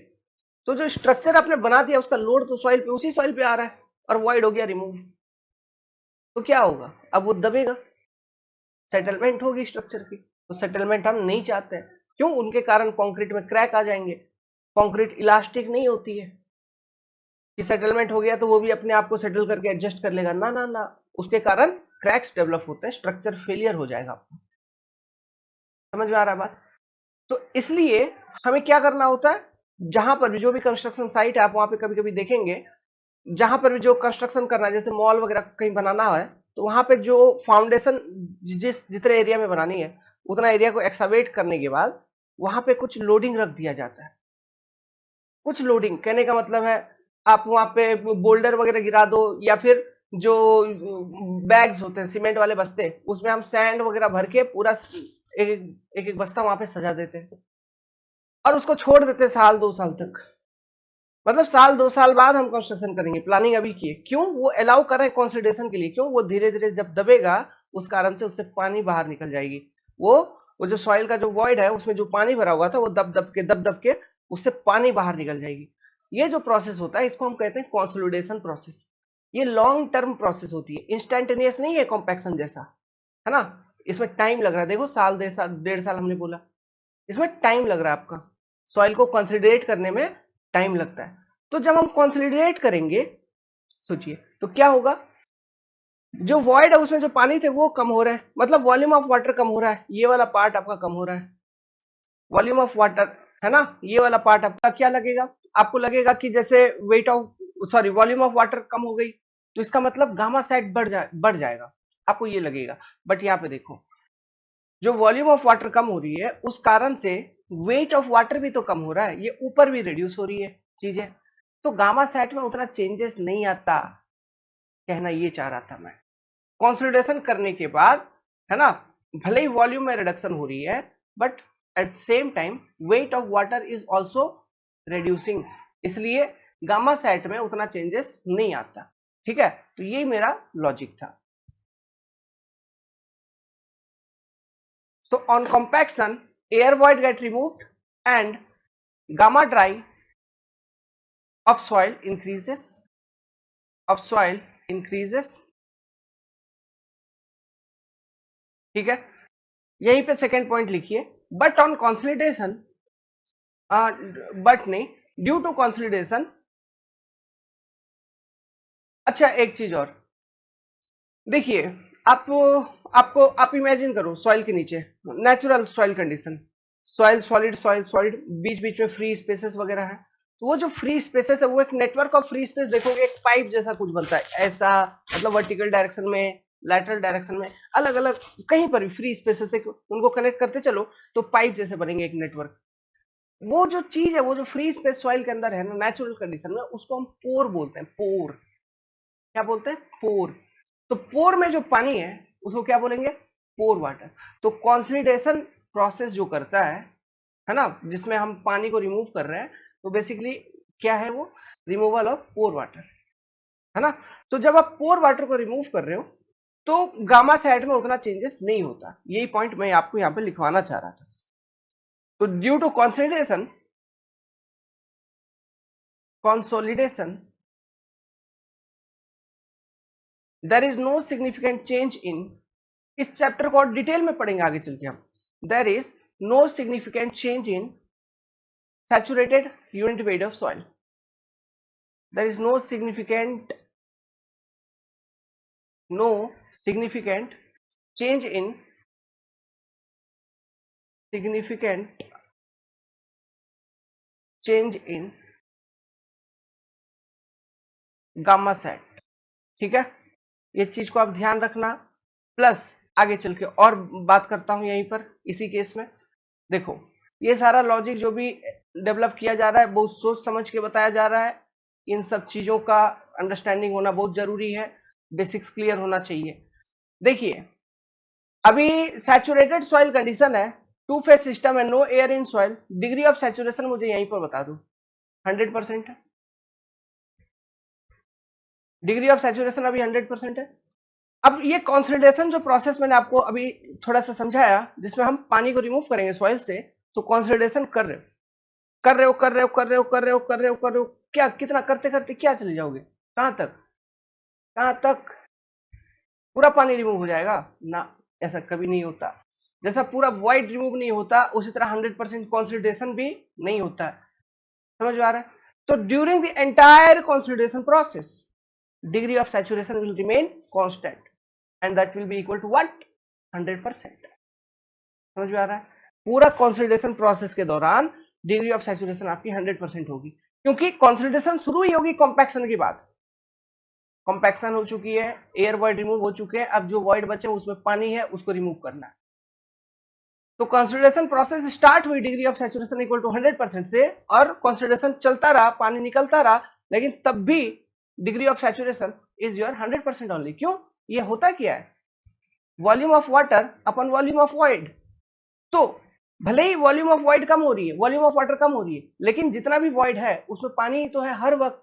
तो जो स्ट्रक्चर आपने बना दिया उसका लोड तो सॉइल पे, उसी सॉइल पे आ रहा है, और वॉइड हो गया रिमूव। तो क्या होगा, अब वो दबेगा, सेटलमेंट होगी स्ट्रक्चर की। तो सेटलमेंट हम नहीं चाहते हैं, क्यों, उनके कारण कंक्रीट में क्रैक आ जाएंगे। कंक्रीट इलास्टिक नहीं होती है कि सेटलमेंट हो गया तो वो भी अपने आप को सेटल करके एडजस्ट कर लेगा, ना ना ना, उसके कारण क्रैक्स डेवलप होते हैं, स्ट्रक्चर फेलियर हो जाएगा आपको। समझ में आ रहा है बात। तो इसलिए हमें क्या करना होता है, जहां पर भी जो भी कंस्ट्रक्शन साइट है, आप वहां पे कभी कभी देखेंगे, जहां पर भी जो कंस्ट्रक्शन करना है, जैसे मॉल वगैरह कहीं बनाना है, तो वहां पे जो फाउंडेशन जितने एरिया में बनानी है उतना एरिया को एक्सावेट करने के बाद वहां पे कुछ लोडिंग रख दिया जाता है। कुछ लोडिंग कहने का मतलब है, आप वहां पे बोल्डर वगैरह गिरा दो, या फिर जो बैग्स होते हैं सीमेंट वाले बस्ते, उसमें हम सैंड वगैरह भर के पूरा एक बस्ता वहां पे सजा देते हैं और उसको छोड़ देते हैं साल 2 साल तक। मतलब साल 2 साल बाद हम कंस्ट्रक्शन करेंगे, प्लानिंग अभी की है, क्यों, वो अलाउ कर रहे हैं कंसोलिडेशन के लिए, क्यों, वो धीरे धीरे जब दबेगा उस कारण से उससे पानी बाहर निकल जाएगी। वो जो सॉइल का जो वॉइड है उसमें जो पानी भरा हुआ था वो दब दब के उससे पानी बाहर निकल जाएगी। ये जो प्रोसेस होता है इसको हम कहते हैं कंसोलिडेशन प्रोसेस। ये लॉन्ग टर्म प्रोसेस होती है, इंस्टेंटेनियस नहीं है कॉम्पैक्शन जैसा, है ना। इसमें टाइम लग रहा है, देखो साल 1.5 साल हमने बोला, इसमें टाइम लग रहा है आपका, सॉइल को कंसोलिडेट करने में टाइम लगता है। तो जब हम कंसोलिडेट करेंगे, सोचिए तो क्या होगा, जो वॉइड है उसमें जो पानी थे वो कम हो रहा है, मतलब वॉल्यूम ऑफ वाटर कम हो रहा है, ये वाला पार्ट आपका कम हो रहा है, वॉल्यूम ऑफ वाटर, है ना। ये वाला पार्ट आपका क्या लगेगा, आपको लगेगा कि जैसे weight of, sorry, volume of water कम हो गई, तो इसका मतलब गामा साइड बढ़ जाएगा, आपको ये लगेगा। बट यहाँ पे देखो, जो वॉल्यूम ऑफ वाटर कम हो रही है उस कारण से वेट ऑफ वाटर भी तो कम हो रहा है, ये ऊपर भी रिड्यूस हो रही है चीजें, तो गामा सेट में उतना चेंजेस नहीं आता, कहना ये चाह रहा था मैं। कंसोलिडेशन करने के बाद, है ना, भले ही वॉल्यूम में रिडक्शन हो रही है, but at same time wait of water is also reducing, इसलिए गामा सेट में उतना चेंजेस नहीं आता, ठीक है। तो ये मेरा लॉजिक था। So on compaction, air void get removed and gamma dry of soil increases. ठीक है, यहीं पे सेकेंड पॉइंट लिखिए. बट ऑन कंसोलिडेशन, बट नहीं, ड्यू टू कंसोलिडेशन. अच्छा एक चीज और देखिए, आप इमेजिन करो सॉइल के नीचे natural soil condition, soil solid, बीच बीच में फ्री स्पेसेस वगैरह है. तो वो जो फ्री स्पेसेस है वो एक नेटवर्क ऑफ फ्री स्पेस, देखोगे एक पाइप जैसा कुछ बनता है ऐसा, मतलब वर्टिकल डायरेक्शन में, लैटरल डायरेक्शन में, अलग अलग कहीं पर भी फ्री स्पेसेस से उनको कनेक्ट करते चलो तो पाइप जैसे बनेंगे एक नेटवर्क. वो जो चीज है, वो जो फ्री स्पेस सॉइल के अंदर है ना नेचुरल कंडीशन में, उसको हम पोर बोलते हैं. पोर, क्या बोलते हैं? पोर. तो पोर में जो पानी है उसको क्या बोलेंगे? पोर वाटर. तो कॉन्सोलिडेशन प्रोसेस जो करता है ना, जिसमें हम पानी को रिमूव कर रहे हैं, तो बेसिकली क्या है वो? रिमूवल ऑफ पोर वाटर, है ना. तो जब आप पोर वाटर को रिमूव कर रहे हो तो गामा साइड में उतना चेंजेस नहीं होता. यही पॉइंट मैं आपको यहां पे लिखवाना चाह रहा था. तो due to consolidation there is no significant change in. इस चैप्टर को और डिटेल में पढ़ेंगे आगे चल के हम. There is no significant change in saturated unit weight of soil. There is no significant change in gamma sat. ठीक है, ये चीज को आप ध्यान रखना. प्लस आगे चल के और बात करता हूं यहीं पर इसी केस में. देखो, ये सारा लॉजिक जो भी डेवलप किया जा रहा है बहुत सोच समझ के बताया जा रहा है. इन सब चीजों का अंडरस्टैंडिंग होना बहुत जरूरी है, बेसिक्स क्लियर होना चाहिए. देखिए, अभी सैचुरेटेड सॉइल कंडीशन है, टू फेज सिस्टम है, no air in soil. Degree of saturation मुझे यहीं पर बता दो. 100% है. डिग्री ऑफ सैचुरेशन अभी 100% है. अब ये कंसोलिडेशन जो प्रोसेस मैंने आपको अभी थोड़ा सा समझाया, जिसमें हम पानी को रिमूव करेंगे सॉइल से, तो कंसोलिडेशन कर रहे हो, क्या कितना करते करते क्या चले जाओगे? कहां तक? कहां तक? पूरा पानी रिमूव हो जाएगा ना? ऐसा कभी नहीं होता. जैसा पूरा वॉइड रिमूव नहीं होता, उसी तरह 100% कंसोलिडेशन भी नहीं होता है. समझ में आ रहा है? तो during the entire consolidation process, degree of saturation will remain constant and that will be equal to what? 100%. समझ में आ रहा है? पूरा कंसोलिडेशन प्रोसेस के दौरान डिग्री ऑफ सैचुरेशन आपकी 100% होगी, क्योंकि कंसोलिडेशन शुरू ही होगी कॉम्पैक्शन के बाद. कॉम्पैक्शन हो चुकी है, एयर वॉइड रिमूव हो चुके हैं, अब जो वॉइड बचे उसमें पानी है, उसको रिमूव करना है. तो कंसोलिडेशन प्रोसेस स्टार्ट हुई degree of saturation equal to 100% से, और कंसोलिडेशन चलता रहा, पानी निकलता रहा, लेकिन तब भी degree of saturation is your 100% only. क्यों? ये होता क्या है? Volume of water upon volume of void. तो भले ही वॉल्यूम ऑफ वॉइड कम हो रही है, वॉल्यूम ऑफ वाटर कम हो रही है, लेकिन जितना भी वॉइड है उसमें पानी तो है हर वक्त.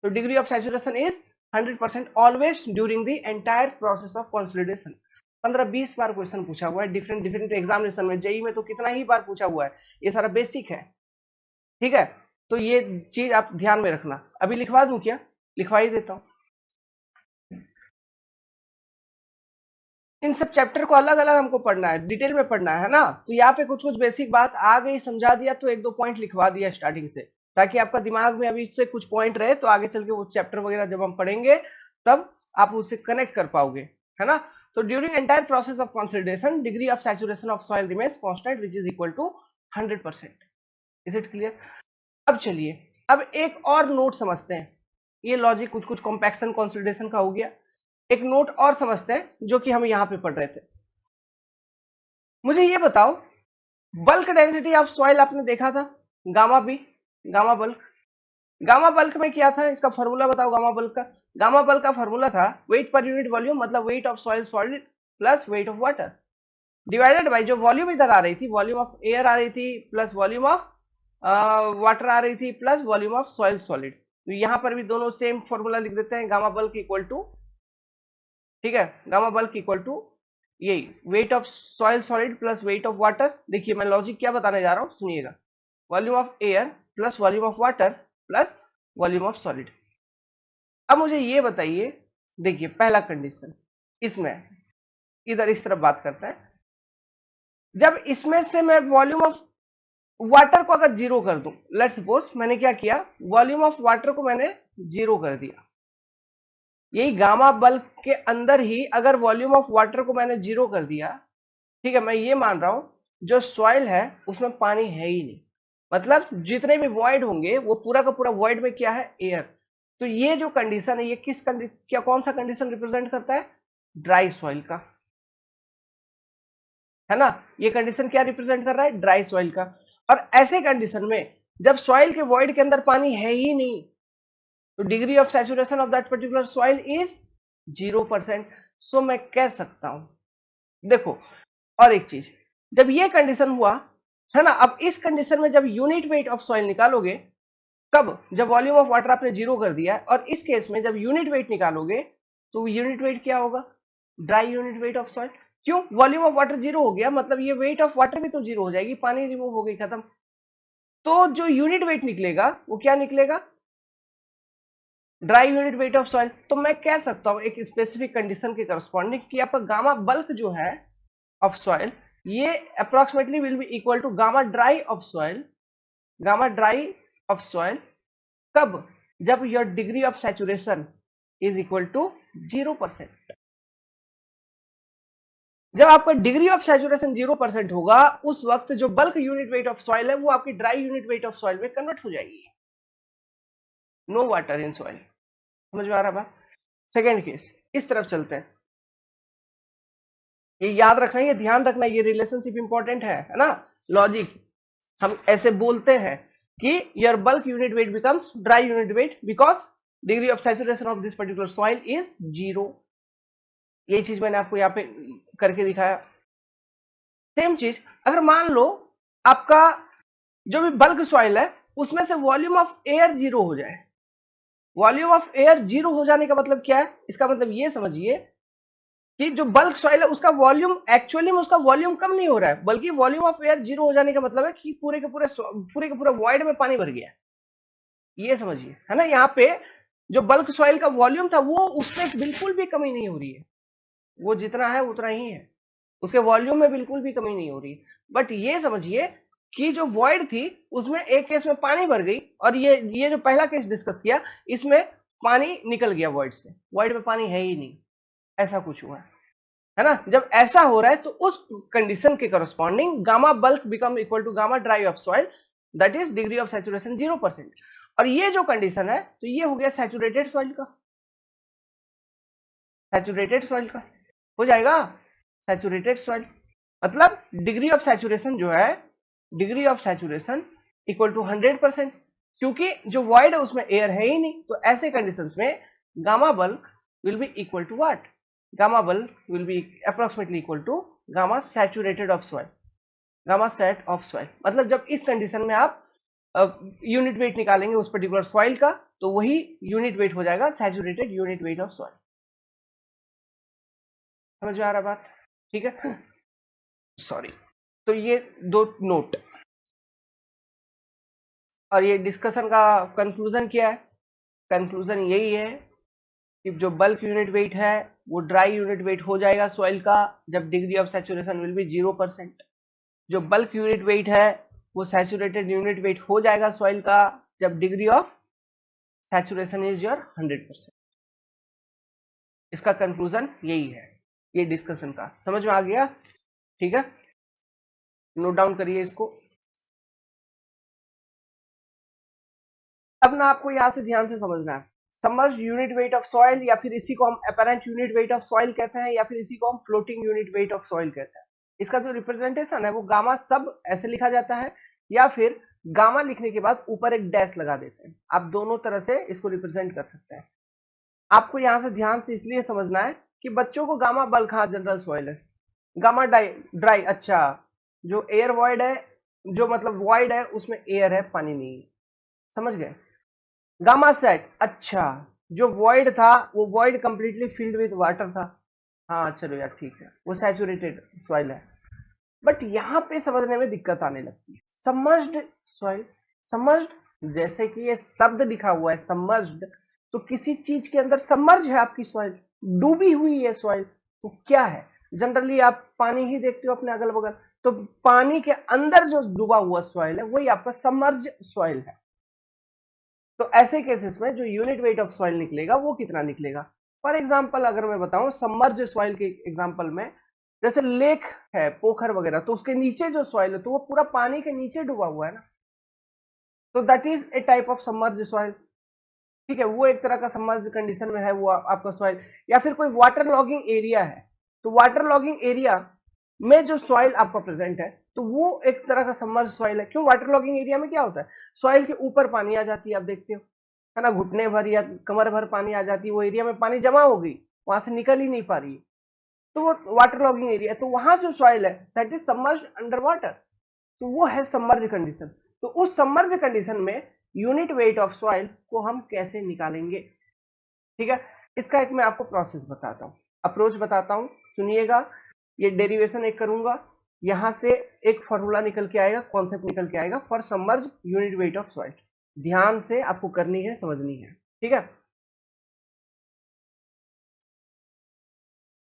तो degree of saturation is 100% always during the entire process of consolidation. 15-20 bar question पूछा हुआ है डिफरेंट डिफरेंट एग्जामिनेशन में. जेई में तो कितना ही बार पूछा हुआ है. ये सारा बेसिक है. ठीक है, तो ये चीज आप ध्यान में रखना. अभी लिखवा दूं क्या? लिखवा ही देता हूं. इन सब चैप्टर को अलग अलग हमको पढ़ना है, डिटेल में पढ़ना है ना. तो यहाँ पे कुछ कुछ बेसिक बात आ गई, समझा दिया, तो एक दो पॉइंट लिखवा दिया स्टार्टिंग से, ताकि आपका दिमाग में अभी इससे कुछ पॉइंट रहे, तो आगे चल के वो चैप्टर वगैरह जब हम पढ़ेंगे तब आप उससे कनेक्ट कर पाओगे, है ना. तो during entire process of consolidation, degree of saturation of soil remains constant which is equal to 100%. Is it clear? अब चलिए, अब एक और नोट समझते हैं. ये लॉजिक कुछ कुछ कॉम्पैक्शन कंसोलिडेशन का हो गया. एक नोट और समझते हैं जो कि हम यहां पे पढ़ रहे थे. मुझे ये बताओ, बल्क डेंसिटी ऑफ सॉइल आपने देखा था, gamma B, gamma bulk. Gamma bulk में क्या था? इसका फॉर्मूला बताओ गामा बल्क का. गामा बल्क का फॉर्मूला था वेट पर यूनिट वॉल्यूम, मतलब weight of soil solid plus weight of water, divided by जो वॉल्यूम इधर आ रही थी, वॉल्यूम ऑफ एयर आ रही थी प्लस वॉल्यूम ऑफ वाटर आ रही थी plus volume of soil solid. तो यहां पर भी दोनों सेम फॉर्मूला लिख देते हैं. गामा बल्क इक्वल टू, ठीक है, गामा बल्क इक्वल टू यही wait of soil solid plus weight of water. देखिए मैं लॉजिक क्या बताने जा रहा हूं, सुनिएगा। Volume of air plus volume of water plus volume of solid. अब मुझे ये बताइए, देखिए पहला कंडीशन इसमें, इधर इस तरफ बात करते हैं। जब इसमें से मैं वॉल्यूम ऑफ वाटर को अगर जीरो कर दूं, लेट्स सपोज मैंने क्या किया, वॉल्यूम ऑफ वाटर को मैंने जीरो कर दिया। यही गामा बल्ब के अंदर ही अगर वॉल्यूम ऑफ वाटर को मैंने जीरो कर दिया, ठीक है, मैं ये मान रहा हूं जो सॉइल है उसमें पानी है ही नहीं, मतलब जितने भी वॉइड होंगे वो पूरा का पूरा वॉइड में क्या है, एयर। तो ये जो कंडीशन है ये क्या कौन सा कंडीशन रिप्रेजेंट करता है, ड्राई सॉइल का, है ना। ये कंडीशन क्या रिप्रेजेंट कर रहा है, ड्राई सॉइल का। और ऐसे कंडीशन में जब सॉइल के वॉइड के अंदर पानी है ही नहीं, तो degree of saturation of that particular soil is 0%। सो मैं कह सकता हूं, देखो और एक चीज, जब ये कंडीशन हुआ है ना, अब इस कंडीशन में जब यूनिट वेट ऑफ सॉइल निकालोगे, कब, जब वॉल्यूम ऑफ वाटर आपने जीरो कर दिया है, और इस केस में जब यूनिट वेट निकालोगे तो यूनिट वेट क्या होगा, dry unit weight of soil. क्यों, वॉल्यूम ऑफ वाटर जीरो हो गया, मतलब ये वेट ऑफ वाटर भी तो जीरो हो जाएगी, पानी रिमूव हो गई, खत्म। तो जो यूनिट वेट निकलेगा वो क्या निकलेगा, dry unit weight of soil. तो मैं कह सकता हूं एक स्पेसिफिक कंडीशन के करस्पॉन्डिंग कि आपका गामा बल्क जो है ऑफ सॉइल, ये approximately will be equal to gamma dry of soil, gamma dry of soil. कब, जब your degree of saturation is equal to 0%। जब आपका डिग्री ऑफ सैचुरेशन 0% होगा, उस वक्त जो bulk unit weight of soil है वो आपकी dry unit weight of soil में कन्वर्ट हो जाएगी। नो वाटर इन सॉइल, समझ में आ रहा बात। सेकेंड केस, इस तरफ चलते हैं। ये याद रखना, ये ध्यान रखना, ये रिलेशनशिप इंपॉर्टेंट है ना। लॉजिक हम ऐसे बोलते हैं कि your bulk unit wait becomes dry unit weight because degree of saturation of this particular soil is 0। ये चीज मैंने आपको यहाँ पे करके दिखाया। सेम चीज अगर मान लो आपका जो भी बल्क सॉइल है उसमें से वॉल्यूम ऑफ एयर जीरो हो जाए। वॉल्यूम ऑफ एयर जीरो हो जाने का मतलब क्या है, इसका मतलब ये समझिए कि जो बल्क सॉइल है उसका वॉल्यूम, एक्चुअली में उसका वॉल्यूम कम नहीं हो रहा है, बल्कि वॉल्यूम ऑफ एयर जीरो हो जाने का मतलब है कि पूरे के पूरे वॉइड में पानी भर गया है। ये समझिए, है ना। यहाँ पे जो बल्क सॉइल का वॉल्यूम था वो उसमें बिल्कुल भी कमी नहीं हो रही है, वो जितना है उतना ही है, उसके वॉल्यूम में बिल्कुल भी कमी नहीं हो रही। बट ये समझिए कि जो वॉइड थी उसमें एक केस में पानी भर गई, और ये जो पहला केस डिस्कस किया इसमें पानी निकल गया वॉइड से, वॉइड में पानी है ही नहीं, ऐसा कुछ हुआ है ना। जब ऐसा हो रहा है तो उस कंडीशन के corresponding gamma bulk become equal to gamma dry of soil, that is degree of saturation 0%। और ये जो कंडीशन है तो ये हो गया सैचुरेटेड सॉइल का, सैचुरेटेड सॉइल का हो जाएगा सैचुरेटेड सॉइल। मतलब डिग्री ऑफ सैचुरेशन जो है, degree of saturation equal to 100%, क्योंकि जो वॉइड है उसमें एयर है ही नहीं। तो ऐसे कंडीशंस में gamma bulk will be equal to what, gamma bulk will be approximately equal to gamma saturated of soil, gamma sat of soil. मतलब जब इस कंडीशन में आप यूनिट वेट निकालेंगे उस पर्टिकुलर सॉइल का, तो वही यूनिट वेट हो जाएगा saturated unit weight of soil. समझ में आ रहा बात, ठीक है। सॉरी, तो ये दो नोट, और ये डिस्कशन का कंक्लूजन क्या है, कंक्लूजन यही है कि जो बल्क यूनिट वेट है वो ड्राई यूनिट वेट हो जाएगा सॉइल का जब degree of saturation will be 0%। जो बल्क यूनिट वेट है वो सैचुरेटेड यूनिट वेट हो जाएगा सॉइल का जब degree of saturation is your 100%। इसका कंक्लूजन यही है, ये डिस्कशन का। समझ में आ गया, ठीक है, नोट डाउन करिए इसको। अब ना आपको यहां से ध्यान से समझना है, submerged unit weight of soil, या फिर इसी को हम apparent unit weight of soil कहते हैं, या फिर इसी को हम floating unit weight of soil कहते हैं। इसका जो रिप्रेजेंटेशन है वो गामा सब ऐसे लिखा जाता है, या फिर गामा लिखने के बाद ऊपर एक डैश लगा देते हैं। आप दोनों तरह से इसको रिप्रेजेंट कर सकते हैं। आपको यहां से ध्यान से इसलिए समझना है कि बच्चों को गामा बल्क, हाँ जनरल सॉइल है, गामा ड्राई, अच्छा जो एयर वॉइड है, जो मतलब वॉइड है उसमें एयर है पानी नहीं है, समझ गए। गामा सेट, अच्छा जो वॉइड था वो void completely filled with water था, हाँ चलो यार ठीक है, वो सैचुरेटेड सॉइल है। बट यहाँ पे समझने में दिक्कत आने लगती है, सबमर्ज्ड सॉइल। सबमर्ज्ड, जैसे कि ये शब्द लिखा हुआ है सबमर्ज्ड, तो किसी चीज के अंदर सबमर्ज है आपकी सॉइल, डूबी हुई है सॉइल। तो क्या है, जनरली आप पानी ही देखते हो अपने अगल बगल, तो पानी के अंदर जो डूबा हुआ सॉइल है वही आपका सबमर्ज सॉइल है। तो ऐसे केसेस में जो यूनिट वेट ऑफ सॉइल निकलेगा वो कितना निकलेगा। फॉर एग्जाम्पल अगर मैं बताऊं सबमर्ज सॉइल के एग्जाम्पल में, जैसे लेक है, पोखर वगैरह, तो उसके नीचे जो सॉइल है तो वो पूरा पानी के नीचे डूबा हुआ है ना, तो that is a type of submerge soil. ठीक है, वो एक तरह का सबमर्ज कंडीशन में है वो आपका सॉइल। या फिर कोई वाटर लॉगिंग एरिया है, तो वाटर लॉगिंग एरिया में जो सॉइल आपका प्रेजेंट है तो वो एक तरह का सबमर्ज सॉइल है। क्यों, वाटर लॉगिंग एरिया में क्या होता है, सॉइल के ऊपर पानी आ जाती है, आप देखते हो है ना, घुटने भर या कमर भर पानी आ जाती है, वो एरिया में पानी जमा हो गई, वहां से निकल ही नहीं पा रही है, तो वो वाटर लॉगिंग एरिया है। तो वहां जो सॉइल है that is submerged under water, तो वो है सबमर्ज कंडीशन। तो उस सबमर्ज कंडीशन में यूनिट वेट ऑफ सॉइल को हम कैसे निकालेंगे। ठीक है, इसका एक मैं आपको प्रोसेस बताता हूं, अप्रोच बताता हूं, सुनिएगा। ये डेरिवेशन एक करूंगा, यहां से एक फॉर्मूला निकल के आएगा, कॉन्सेप्ट निकल के आएगा for submerge unit weight of soil. ध्यान से आपको करनी है, समझनी है। ठीक है,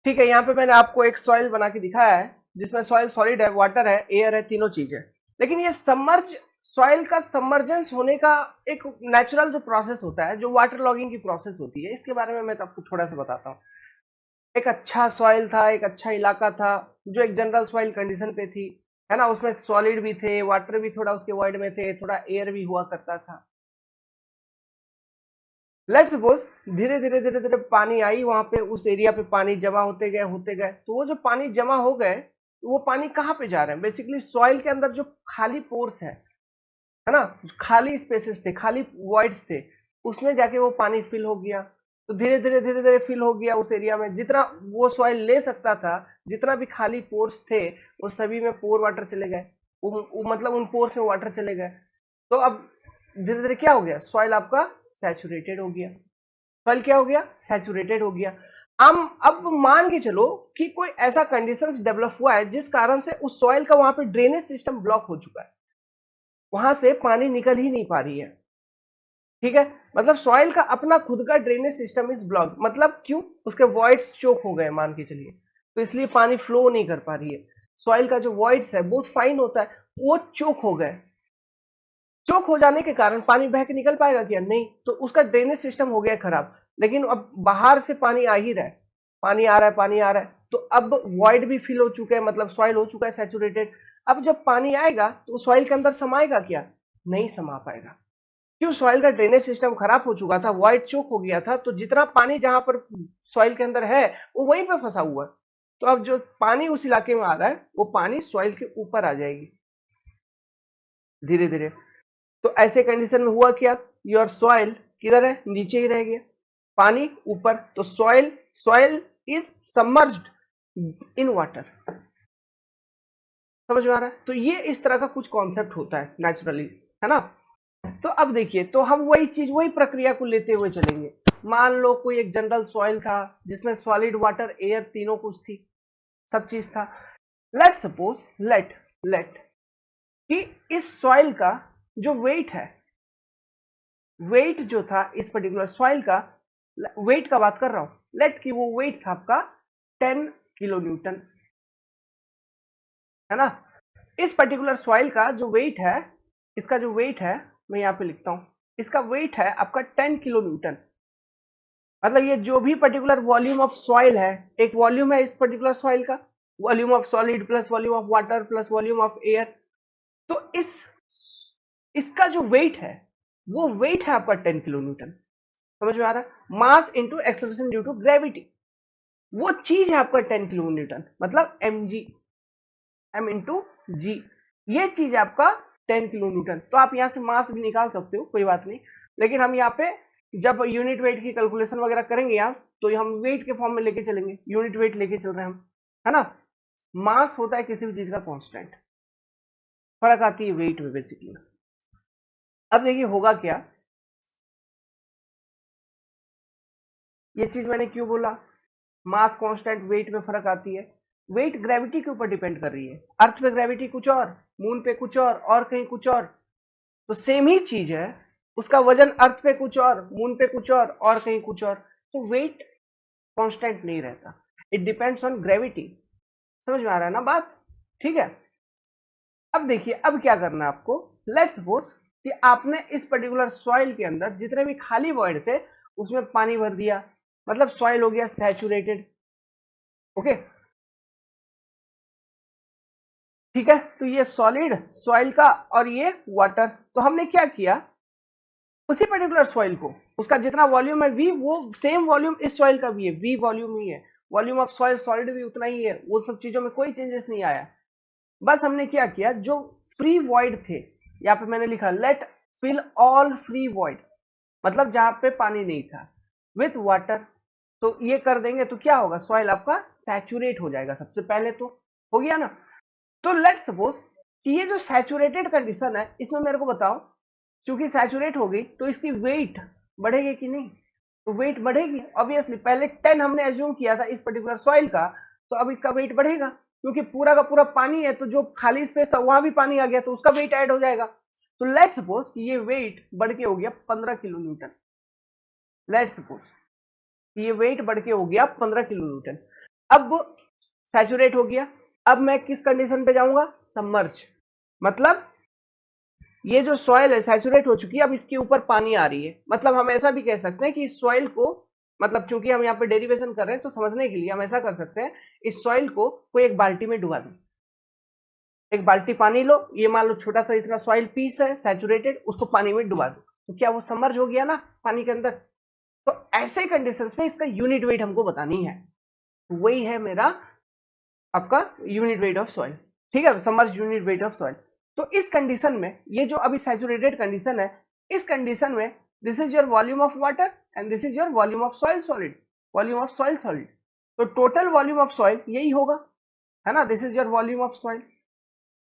ठीक है, यहाँ पे मैंने आपको एक सॉइल बना के दिखाया है जिसमें सॉइल सॉलिड है, वाटर है, एयर है, तीनों चीज है। लेकिन ये सबमर्ज सॉइल का सबमर्जेंस होने का एक नेचुरल जो प्रोसेस होता है, जो वाटर लॉगिंग की प्रोसेस होती है, इसके बारे में मैं तो आपको थोड़ा सा बताता हूँ। एक अच्छा सॉइल था, एक अच्छा इलाका था, जो एक जनरल सॉइल कंडीशन पे थी, है ना, उसमें सॉलिड भी थे, वाटर भी थोड़ा उसके वॉइड में थे, थोड़ा एयर भी हुआ करता था। लेट्स सपोज धीरे धीरे धीरे धीरे पानी आई वहां पे, उस एरिया पे पानी जमा होते गए, तो वो जो पानी जमा हो गए, वो पानी कहाँ पे जा रहे हैं, बेसिकली सॉइल के अंदर जो खाली पोर्स है ना, खाली स्पेसेस थे, खाली वॉइड्स थे, उसमें जाके वो पानी फिल हो गया। तो धीरे धीरे फिल हो गया उस एरिया में, जितना वो सॉइल ले सकता था, जितना भी खाली पोर्स थे, वो सभी में पोर वाटर चले गए, मतलब उन पोर्स में वाटर चले गए। तो अब धीरे धीरे क्या हो गया, सॉइल आपका सैचुरेटेड हो गया। सॉइल क्या हो गया, सैचुरेटेड हो गया। अब मान के चलो कि कोई ऐसा कंडीशंस डेवलप हुआ है जिस कारण से उस सॉइल का वहां पे ड्रेनेज सिस्टम ब्लॉक हो चुका है, वहां से पानी निकल ही नहीं पा रही है। ठीक है, मतलब सॉइल का अपना खुद का ड्रेनेज सिस्टम इज ब्लॉक, मतलब क्यों, उसके वॉइड्स चोक हो गए मान के चलिए, तो इसलिए पानी फ्लो नहीं कर पा रही है। सॉइल का जो वॉइड्स है बहुत फाइन होता है, वो चोक हो गए। चोक हो जाने के कारण पानी बह के निकल पाएगा क्या, नहीं, तो उसका ड्रेनेज सिस्टम हो गया खराब। लेकिन अब बाहर से पानी आ ही रहा है, पानी आ रहा है, पानी आ रहा है, तो अब वॉइड भी फिल हो चुके हैं, मतलब सॉइल हो चुका है सैचुरेटेड। अब जब पानी आएगा तो सॉइल के अंदर समाएगा क्या, नहीं समा पाएगा। क्यों, सॉइल का ड्रेनेज सिस्टम खराब हो चुका था, वॉइड चोक हो गया था, तो जितना पानी जहां पर सॉइल के अंदर है वो वहीं पे फंसा हुआ है। तो अब जो पानी उस इलाके में आ रहा है वो पानी सॉइल के ऊपर आ जाएगी धीरे धीरे। तो ऐसे कंडीशन में हुआ क्या, योर सॉइल किधर है, नीचे ही रह गया, पानी ऊपर, तो soil soil is submerged in water. समझ में आ रहा है, तो ये इस तरह का कुछ कॉन्सेप्ट होता है नेचुरली, है ना। तो अब देखिए, तो हम वही चीज, वही प्रक्रिया को लेते हुए चलेंगे। मान लो कोई एक जनरल सॉइल था जिसमें सॉलिड, वाटर, एयर तीनों कुछ थी, सब चीज था। लेट सपोज, लेट कि इस सॉइल का जो वेट है, वेट जो था इस पर्टिकुलर सॉइल का, वेट का बात कर रहा हूं, लेट कि वो वेट था आपका 10 किलो न्यूटन, है ना। इस पर्टिकुलर सॉइल का जो वेट है, इसका जो वेट है, मैं यहां पे लिखता हूं, इसका वेट है आपका 10 किलो न्यूटन। मतलब ये जो भी पर्टिकुलर वॉल्यूम ऑफ सॉइल है, एक वॉल्यूम है इस पर्टिकुलर सॉइल का, volume of solid plus volume of water plus volume of air, तो इसका जो वेट है वो वेट है आपका 10 किलो न्यूटन। समझ में आ रहा है, mass into acceleration due to gravity, वो चीज है आपका 10 किलो न्यूटन, मतलब M G, M into G, ये चीज है आपका 10 किलो न्यूटन। तो आप यहां से मास भी निकाल सकते हो, कोई बात नहीं, लेकिन हम यहाँ पे जब यूनिट वेट की कैलकुलेशन वगैरह करेंगे यार, तो हम वेट के फॉर्म में लेके चलेंगे, यूनिट वेट लेके चल रहे हैं हम, है ना। मास होता है किसी भी चीज का कांस्टेंट, फर्क आती है वेट में बेसिकली। अब देखिए होगा क्या, ये चीज मैंने क्यों बोला, मास कांस्टेंट, वेट में फर्क आती है। वेट ग्रेविटी के ऊपर डिपेंड कर रही है, अर्थ पे ग्रेविटी कुछ और, मून पे कुछ और कहीं कुछ और। तो सेम ही चीज है, उसका वजन अर्थ पे कुछ और, मून पे कुछ और कहीं कुछ और। तो वेट कांस्टेंट नहीं रहता, इट डिपेंड्स ऑन ग्रेविटी। समझ में आ रहा है ना बात? ठीक है। अब देखिए, अब क्या करना है आपको। लेट्स सपोज कि आपने इस पर्टिकुलर सॉइल के अंदर जितने भी खाली वॉइड थे उसमें पानी भर दिया, मतलब सॉइल हो गया सैचुरेटेड। ओके, ठीक है। तो ये सॉलिड सॉइल का और ये वाटर। तो हमने क्या किया, उसी पर्टिकुलर सॉइल को, उसका जितना वॉल्यूम है वी, वो सेम वॉल्यूम इस सॉइल का भी है, वी वॉल्यूम ही है, वॉल्यूम ऑफ सॉइल सॉलिड भी उतना ही है, वो सब चीजों में कोई चेंजेस नहीं आया। बस हमने क्या किया, जो फ्री वॉइड थे, यहाँ पे मैंने लिखा let fill all free void, मतलब जहां पे पानी नहीं था, विथ वाटर। तो ये कर देंगे तो क्या होगा, सॉइल आपका सैचुरेट हो जाएगा सबसे पहले। तो हो गया ना। तो लेट्स सपोज कि ये जो सैचुरेटेड कंडीशन है, इसमें मेरे को बताओ, क्योंकि सैचुरेट हो गई तो इसकी वेट बढ़ेगी कि नहीं? तो वेट बढ़ेगी ऑब्वियसली। पहले 10 हमने एज्यूम किया था इस पर्टिकुलर सॉइल का, तो अब इसका वेट बढ़ेगा, क्योंकि पूरा का पूरा पानी है, तो जो खाली स्पेस था वहां भी पानी आ गया, तो उसका वेट ऐड हो जाएगा। तो लेट सपोज कि ये वेट बढ़ के हो गया 15 किलो न्यूटन। लेट सपोज ये वेट बढ़ के हो गया 15 किलो न्यूटन। अब सैचुरेट हो गया। अब मैं किस कंडीशन पे जाऊंगा, सबमर्ज। मतलब ये जो सॉइल है सैचुरेट हो चुकी है, अब इसके ऊपर पानी आ रही है। मतलब हम ऐसा भी कह सकते हैं कि इस सॉइल को, मतलब चूंकि हम यहाँ पे डेरिवेशन कर रहे हैं तो समझने के लिए हम ऐसा कर सकते हैं, इस सॉइल को कोई एक बाल्टी में डुबा दो। एक बाल्टी पानी लो, ये मान लो छोटा सा इतना सॉइल पीस है सैचुरेटेड, उसको पानी में डुबा दो, तो क्या वो सबमर्ज हो गया ना पानी के अंदर? तो ऐसे कंडीशंस में इसका यूनिट वेट हमको बतानी है, वही है मेरा आपका यूनिट वेट ऑफ सॉइल। ठीक है, submerge unit weight of soil. तो इस कंडीशन में, ये जो अभी सैचुरेटेड कंडीशन है, इस कंडीशन में this is your volume of water and this is your volume of soil solid, volume of soil solid. तो टोटल वॉल्यूम ऑफ सॉइल यही होगा, है ना? This is your volume of soil,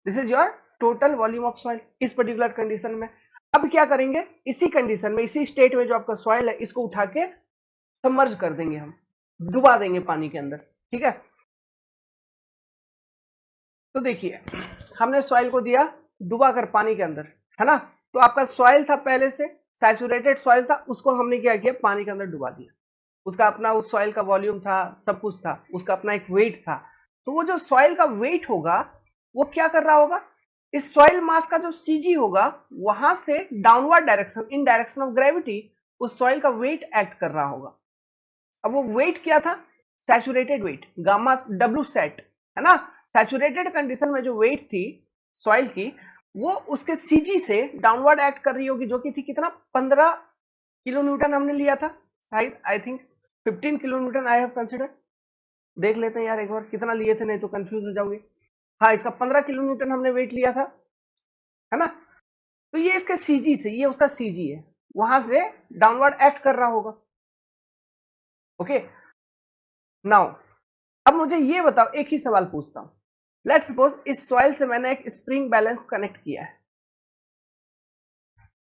this is your total volume of soil इस particular condition में। अब क्या करेंगे, इसी कंडीशन में, इसी स्टेट में जो आपका सॉइल है, इसको उठा के सबमर्ज कर देंगे, हम डुबा देंगे पानी के अंदर। ठीक है, तो देखिए हमने सॉइल को दिया डुबा कर पानी के अंदर, है ना? तो आपका सॉइल था पहले से सैचुरेटेड सॉइल था, उसको हमने क्या किया, पानी के अंदर डुबा दिया। उसका अपना उस सॉइल का वॉल्यूम था, सब कुछ था, उसका अपना एक वेट था। तो वो जो सॉइल का वेट होगा, वो क्या कर रहा होगा, इस सॉइल मास का जो सीजी होगा, वहां से downward direction, in direction of gravity, उस सॉइल का वेट एक्ट कर रहा होगा। अब वो वेट क्या था, saturated weight, gamma W sat, है ना? सैचुरेटेड कंडीशन में जो वेट थी सॉइल की, वो उसके सीजी से डाउनवर्ड एक्ट कर रही होगी, जो कि थी कितना, 15 किलो न्यूटन हमने लिया था शायद, I think 15 kilo Newton I have consider. देख लेते हैं यार एक बार कितना लिए थे, नहीं तो कंफ्यूज हो जाओगे। हाँ, इसका 15 किलो न्यूटन हमने वेट लिया था, है ना? तो ये इसके सीजी से, ये उसका सीजी है, वहां से डाउनवर्ड एक्ट कर रहा होगा। ओके, नाउ अब मुझे ये बताओ, एक ही सवाल पूछता हूं। लेट्स सपोज इस सॉइल से मैंने एक स्प्रिंग बैलेंस कनेक्ट किया है,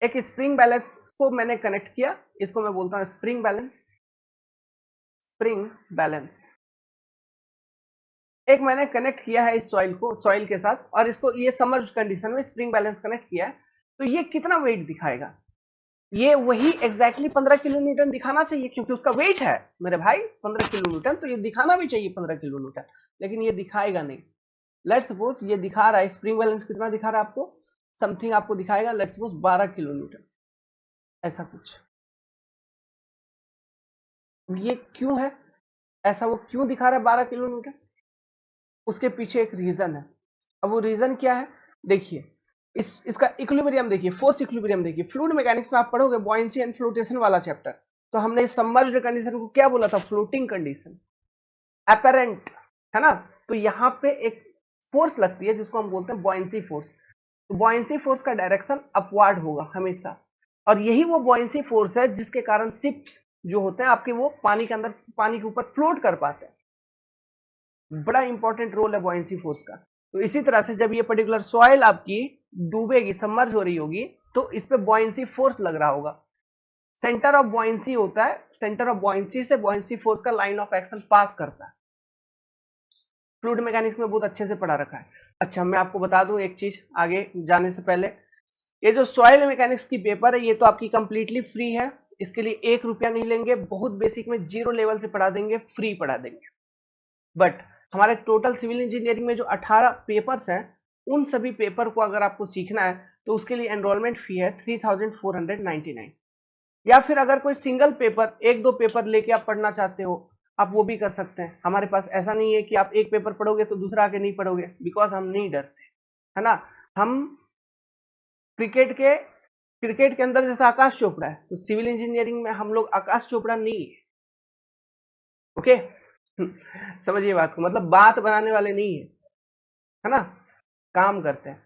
एक स्प्रिंग बैलेंस को मैंने कनेक्ट किया, इसको मैं बोलता हूं स्प्रिंग बैलेंस। स्प्रिंग बैलेंस एक मैंने कनेक्ट किया है इस सॉइल को, सॉइल के साथ, और इसको ये समर्ज कंडीशन में स्प्रिंग बैलेंस कनेक्ट किया है। तो ये कितना वेट दिखाएगा, ये वही एग्जैक्टली 15 किलो न्यूटन दिखाना चाहिए, क्योंकि उसका वेट है मेरे भाई 15 किलो न्यूटन, तो ये दिखाना भी चाहिए 15 किलो न्यूटन, लेकिन ये दिखाएगा नहीं। लेट्स सपोज ये दिखा रहा है, स्प्रिंग बैलेंस कितना दिखा रहा है आपको, समथिंग आपको दिखाएगा, लेट्स सपोज 12 किलो न्यूटन, ऐसा कुछ। ये क्यों है ऐसा, वो क्यों दिखा रहा है 12 किलो न्यूटन? उसके पीछे एक रीजन है। अब वो रीजन क्या है, देखिए, इसका इक्विलिब्रियम देखिए, फोर्स इक्विलिब्रियम देखिए, फ्लूइड मैकेनिक्स में आप पढ़ोगे बॉयंसी एंड फ्लोटेशन वाला चैप्टर। तो हमने सबमर्ज्ड कंडीशन को क्या बोला था, फ्लोटिंग कंडीशन, अपेरेंट, है ना? तो यहाँ पे एक फोर्स लगती है जिसको हम बोलते हैं बॉयंसी फोर्स। तो बॉयंसी फोर्स का डायरेक्शन अपवार्ड होगा हमेशा, और यही वो बॉयंसी फोर्स है जिसके कारण शिप जो होते हैं आपके, वो पानी के अंदर, पानी के ऊपर फ्लोट कर पाते हैं। बड़ा इंपॉर्टेंट रोल है बॉयंसी फोर्स का। तो इसी तरह से जब ये पर्टिकुलर सॉइल आपकी डूबेगी, सबमर्ज हो रही होगी, तो इस पे बॉयंसी फोर्स लग रहा होगा। सेंटर ऑफ बॉयंसी होता है, सेंटर ऑफ बॉयंसी से बॉयंसी फोर्स का लाइन ऑफ एक्शन पास करता है। फ्लूइड मैकेनिक्स में बहुत अच्छे से पढ़ा रखा है। अच्छा, मैं आपको बता दूं एक चीज आगे जाने से पहले, ये जो सॉइल मैकेनिक्स की पेपर है ये तो आपकी कंप्लीटली फ्री है, इसके लिए 1 रुपया नहीं लेंगे, बहुत बेसिक में 0 लेवल से पढ़ा देंगे, फ्री पढ़ा देंगे। बट हमारे टोटल सिविल इंजीनियरिंग में जो 18 पेपर्स हैं उन सभी पेपर को अगर आपको सीखना है तो उसके लिए एनरोलमेंट फी है 3499। या फिर अगर कोई सिंगल पेपर, 1-2 पेपर लेके आप पढ़ना चाहते हो आप वो भी कर सकते हैं। हमारे पास ऐसा नहीं है कि आप एक पेपर पढ़ोगे तो दूसरा आके नहीं पढ़ोगे, बिकॉज हम नहीं डरते, है ना। हम क्रिकेट के अंदर जैसा आकाश चोपड़ा है तो सिविल इंजीनियरिंग में हम लोग आकाश चोपड़ा नहीं है। ओके समझिए बात को, मतलब बात बनाने वाले नहीं है ना, काम करते हैं।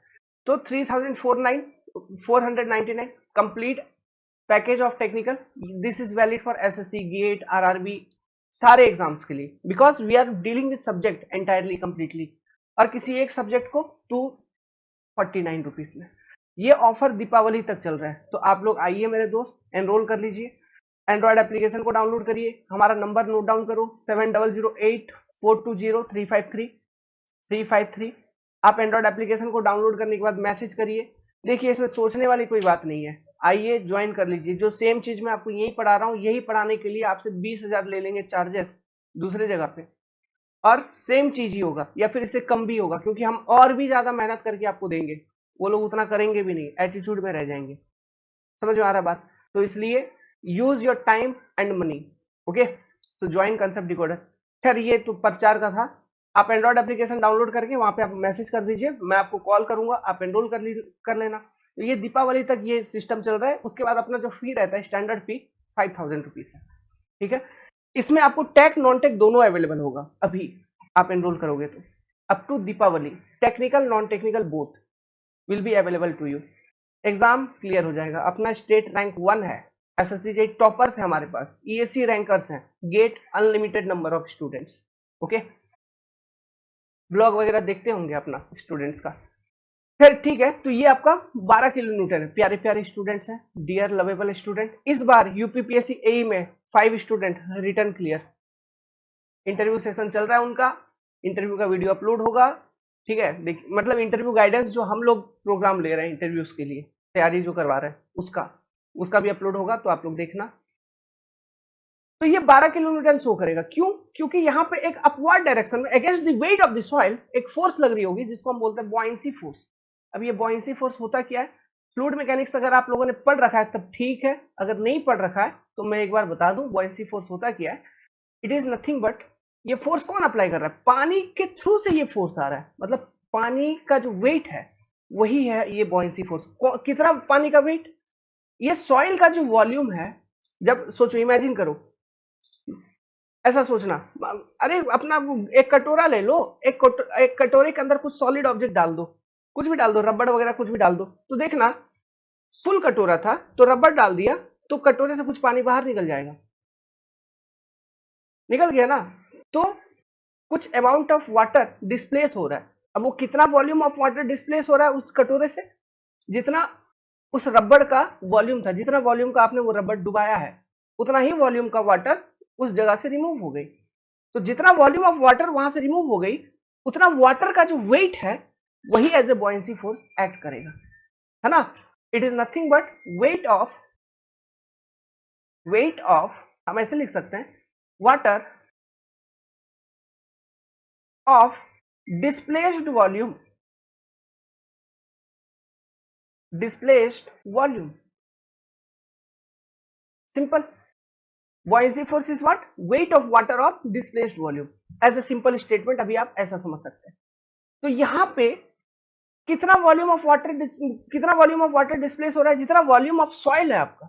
तो 3499 complete package of technical, this is valid for SSC, GATE, RRB, सारे एग्जाम्स के लिए, because we are dealing with subject entirely completely, और किसी एक सब्जेक्ट को 249 रुपीज में। ये ऑफर दीपावली तक चल रहा है, तो आप लोग आइए मेरे दोस्त, एनरोल कर लीजिए, एंड्रॉयड एप्लीकेशन को डाउनलोड करिए, हमारा नंबर नोट डाउन करो 7008420353। आप एंड्रॉयड एप्लीकेशन को डाउनलोड करने के बाद मैसेज करिए। देखिए इसमें सोचने वाली कोई बात नहीं है, आइए ज्वाइन कर लीजिए। जो सेम चीज मैं आपको यही पढ़ा रहा हूँ, यही पढ़ाने के लिए आपसे 20,000 ले लेंगे चार्जेस दूसरे जगह पे, और सेम चीज ही होगा या फिर इससे कम भी होगा, क्योंकि हम और भी ज्यादा मेहनत करके आपको देंगे, वो लोग उतना करेंगे भी नहीं, एटीट्यूड में रह जाएंगे। समझ में आ रहा है बात? तो इसलिए use your time and money. Okay, so join concept decoder. खैर ये तो प्रचार का था, आप एंड्रॉयड एप्लीकेशन डाउनलोड करके वहां पे आप मैसेज कर दीजिए, मैं आपको कॉल करूंगा, आप एनरोल कर लेना। तो ये दीपावली तक ये सिस्टम चल रहा है, उसके बाद अपना जो फी रहता है स्टैंडर्ड फी 5000 रुपीज है, ठीक है। इसमें आपको टेक नॉन टेक दोनों अवेलेबल होगा, अभी आप एनरोल करोगे तो up to Deepawali technical non technical both will be available to you. Exam clear हो जाएगा, अपना स्टेट रैंक 1 है, एसएससी जे टॉपर्स है हमारे पास, ईएससी रैंकर्स हैं, GATE unlimited number of students. Okay, blog वगैरह देखते होंगे अपना स्टूडेंट्स का। फिर ठीक है, तो ये आपका 12 किलो न्यूटन है। प्यारे प्यारे स्टूडेंट्स हैं, डियर लवेबल स्टूडेंट, इस बार यूपीपीएससी एई में 5 student return clear, interview session चल रहा है उनका, इंटरव्यू का वीडियो अपलोड होगा, ठीक है। मतलब इंटरव्यू गाइडेंस जो हम लोग प्रोग्राम ले रहे हैं इंटरव्यूज के लिए तैयारी जो करवा रहे हैं उसका भी अपलोड होगा, तो आप लोग देखना। तो ये 12 किलो न्यूटन शो करेगा, क्यों? क्योंकि यहाँ पे एक अपवर्ड डायरेक्शन में against the weight of the soil एक फोर्स लग रही होगी जिसको हम बोलते हैं बॉयंसी फोर्स। अब ये बॉयंसी फोर्स होता क्या है? फ्लूइड मैकेनिक्स अगर आप लोगों ने पढ़ रखा है तब ठीक है, अगर नहीं पढ़ रखा है तो मैं एक बार बता दूं बॉयंसी फोर्स होता क्या है। इट इज नथिंग बट, ये फोर्स कौन अप्लाई कर रहा है? पानी के थ्रू से ये फोर्स आ रहा है, मतलब पानी का जो वेट है वही है ये बॉयंसी फोर्स। कितना पानी का वेट? ये सॉइल का जो वॉल्यूम है, जब सोचो, इमेजिन करो, ऐसा सोचना, अरे अपना एक कटोरा ले लो, एक कटोरे के अंदर कुछ सॉलिड ऑब्जेक्ट डाल दो, कुछ भी डाल दो, रबड़ वगैरह कुछ भी डाल दो, तो देखना फुल कटोरा था तो रबड़ डाल दिया तो कटोरे से कुछ पानी बाहर निकल जाएगा, निकल गया ना। तो कुछ अमाउंट ऑफ वाटर डिस्प्लेस हो रहा है। अब वो कितना वॉल्यूम ऑफ वाटर डिस्प्लेस हो रहा है उस कटोरे से? जितना उस रबड़ का वॉल्यूम था, जितना वॉल्यूम का आपने वो रबड़ डुबाया है उतना ही वॉल्यूम का वाटर उस जगह से रिमूव हो गई। तो जितना वॉल्यूम ऑफ वाटर वहां से रिमूव हो गई उतना वाटर का जो वेट है वही as a buoyancy force act करेगा, है ना। It is nothing but weight of हम ऐसे लिख सकते हैं, water of displaced volume, simple. Buoyancy force is what? Weight of water of displaced volume. As a simple statement अभी आप ऐसा समझ सकते हैं। तो यहां पे कितना वॉल्यूम ऑफ वाटर डिस्प्लेस हो रहा है? जितना वॉल्यूम ऑफ सॉइल है आपका,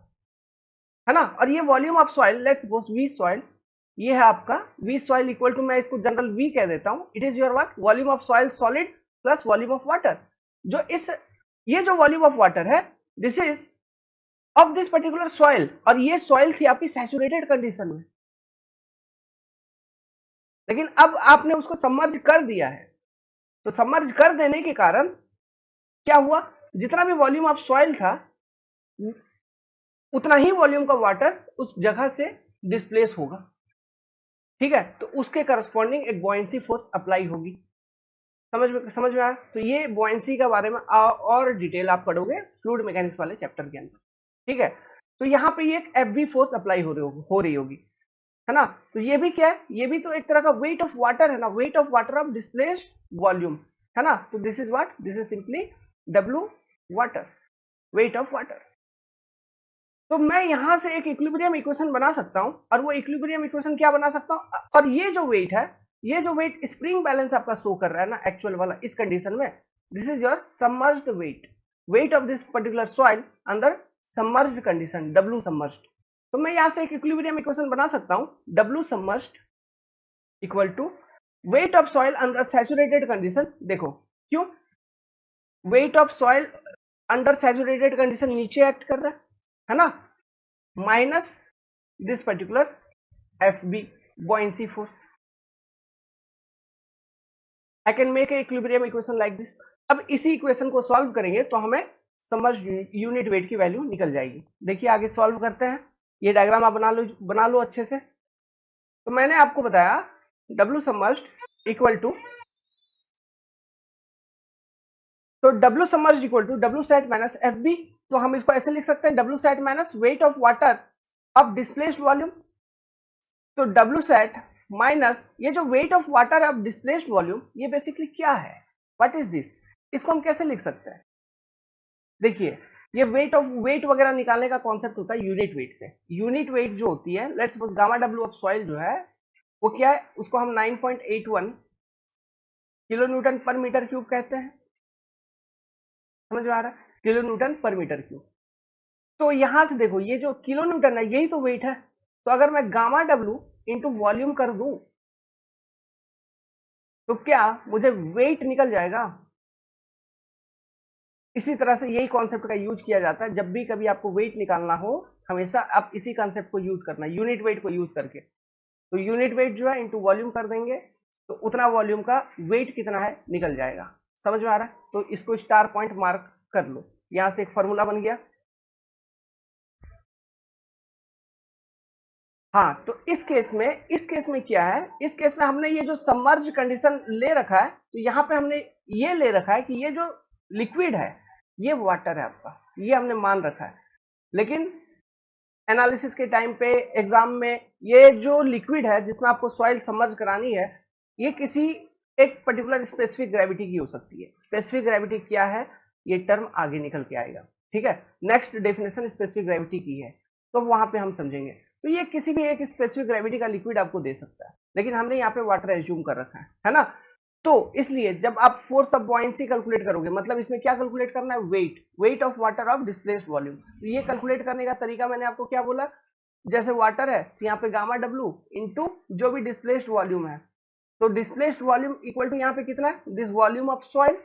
है ना। और ये volume of soil, let's suppose V soil, ये है आपका वी सॉइल इक्वल टू, मैं इसको जनरल वी कह देता हूं, it is your what? Volume of soil solid plus volume of water. ये जो वॉल्यूम ऑफ वाटर है this is of this particular soil, और ये सॉइल थी आपकी सैचुरेटेड कंडीशन में, लेकिन अब आपने उसको सबमर्ज कर दिया है। तो सबमर्ज कर देने के कारण क्या हुआ? जितना भी वॉल्यूम ऑफ सॉइल था उतना ही वॉल्यूम का वाटर उस जगह से डिस्प्लेस होगा, ठीक है। तो उसके करस्पॉन्डिंग एक बॉयंसी फोर्स अप्लाई होगी। समझ में आया? तो ये बॉयंसी के बारे में और डिटेल आप पढ़ोगे फ्लूइड मैकेनिक्स वाले चैप्टर के अंदर, ठीक है। तो यहाँ पे ये एक एफवी फोर्स अप्लाई हो रही होगी, है ना। तो ये भी क्या है, ये भी तो एक तरह का वेट ऑफ वाटर है ना, wait of water of displaced volume, है ना। तो this is what, this is simply W water, wait of water. तो मैं यहां से एक इक्विलिब्रियम इक्वेशन बना सकता हूं, और वो इक्विलिब्रियम इक्वेशन क्या बना सकता हूं, और ये जो वेट है, ये जो वेट स्प्रिंग बैलेंस आपका शो कर रहा है ना एक्चुअल वाला, इस कंडीशन में this is your submerged weight, weight of this particular soil under submerged condition, W submerged. तो मैं यहां से एक इक्विलिब्रियम इक्वेशन बना सकता हूं, W submerged equal to weight of soil under saturated condition. देखो क्यों, weight of soil under saturated condition नीचे एक्ट कर रहा है ना, minus this particular F B buoyancy force. I can make a equilibrium equation like this. अब इसी equation को सॉल्व करेंगे तो हमें सबमर्ज्ड यूनिट वेट की वैल्यू निकल जाएगी। देखिए आगे सॉल्व करते हैं, ये डायग्राम आप बना लो अच्छे से। तो मैंने आपको बताया W सबमर्ज्ड इक्वल टू, तो W submerged equal to W sat minus FB। तो हम इसको ऐसे लिख सकते हैं, W sat minus weight of water of displaced volume. तो W सेट माइनस ये जो weight of water of displaced volume, ये बेसिकली क्या है, व्हाट इज दिस, इसको हम कैसे लिख सकते हैं। देखिए ये वेट वगैरह निकालने का कॉन्सेप्ट होता है यूनिट वेट से। यूनिट वेट जो होती है, let's suppose gamma W of soil जो है वो क्या है, उसको हम 9.81 kilo newton per metre cube कहते हैं। समझ में आ रहा है, kilo newton per metre cube. तो यहां से देखो ये जो किलो न्यूटन है यही तो वेट है। तो अगर मैं गामा डब्ल्यू इंटू वॉल्यूम कर दूं तो क्या मुझे वेट निकल जाएगा। इसी तरह से यही कॉन्सेप्ट का यूज किया जाता है, जब भी कभी आपको वेट निकालना हो हमेशा आप इसी कॉन्सेप्ट को यूज करना, यूनिट वेट को यूज करके। तो यूनिट वेट जो है इंटू वॉल्यूम कर देंगे तो उतना वॉल्यूम का वेट कितना है निकल जाएगा। समझ में आ रहा है, तो इसको स्टार पॉइंट मार्क कर लो, यहां से एक फॉर्मूला बन गया। हाँ तो इस केस में क्या है, इस केस में हमने ये जो सबमर्ज कंडीशन ले रखा है, तो यहाँ पे हमने ये ले रखा है कि ये जो लिक्विड है ये वाटर है आपका, ये हमने मान रखा है। लेकिन एनालिसिस के टाइम पे एग्जाम में ये जो लिक्विड है जिसमें आपको सॉइल सबमर्ज करानी है, ये किसी एक पर्टिकुलर स्पेसिफिक ग्रेविटी की हो सकती है। स्पेसिफिक ग्रेविटी क्या है ये टर्म आगे निकल के आएगा, ठीक है। नेक्स्ट डेफिनेशन स्पेसिफिक ग्रेविटी की है तो वहां पे हम समझेंगे। तो ये किसी भी एक स्पेसिफिक ग्रेविटी का लिक्विड आपको दे सकता है, लेकिन हमने यहाँ पे वाटर एज्यूम कर रखा है ना। तो इसलिए जब आप फोर्स ऑफ बॉयंसी कैलकुलेट करोगे, मतलब इसमें क्या कैलकुलेट करना है, weight of water of displaced volume. तो ये कैलकुलेट करने का तरीका मैंने आपको क्या बोला, जैसे वाटर है तो यहाँ पे गामा डब्ल्यू इंटू जो भी डिस्प्लेस्ड वॉल्यूम है, तो डिस्प्लेस्ड वॉल्यूम इक्वल टू यहाँ पे कितना है, this volume of soil,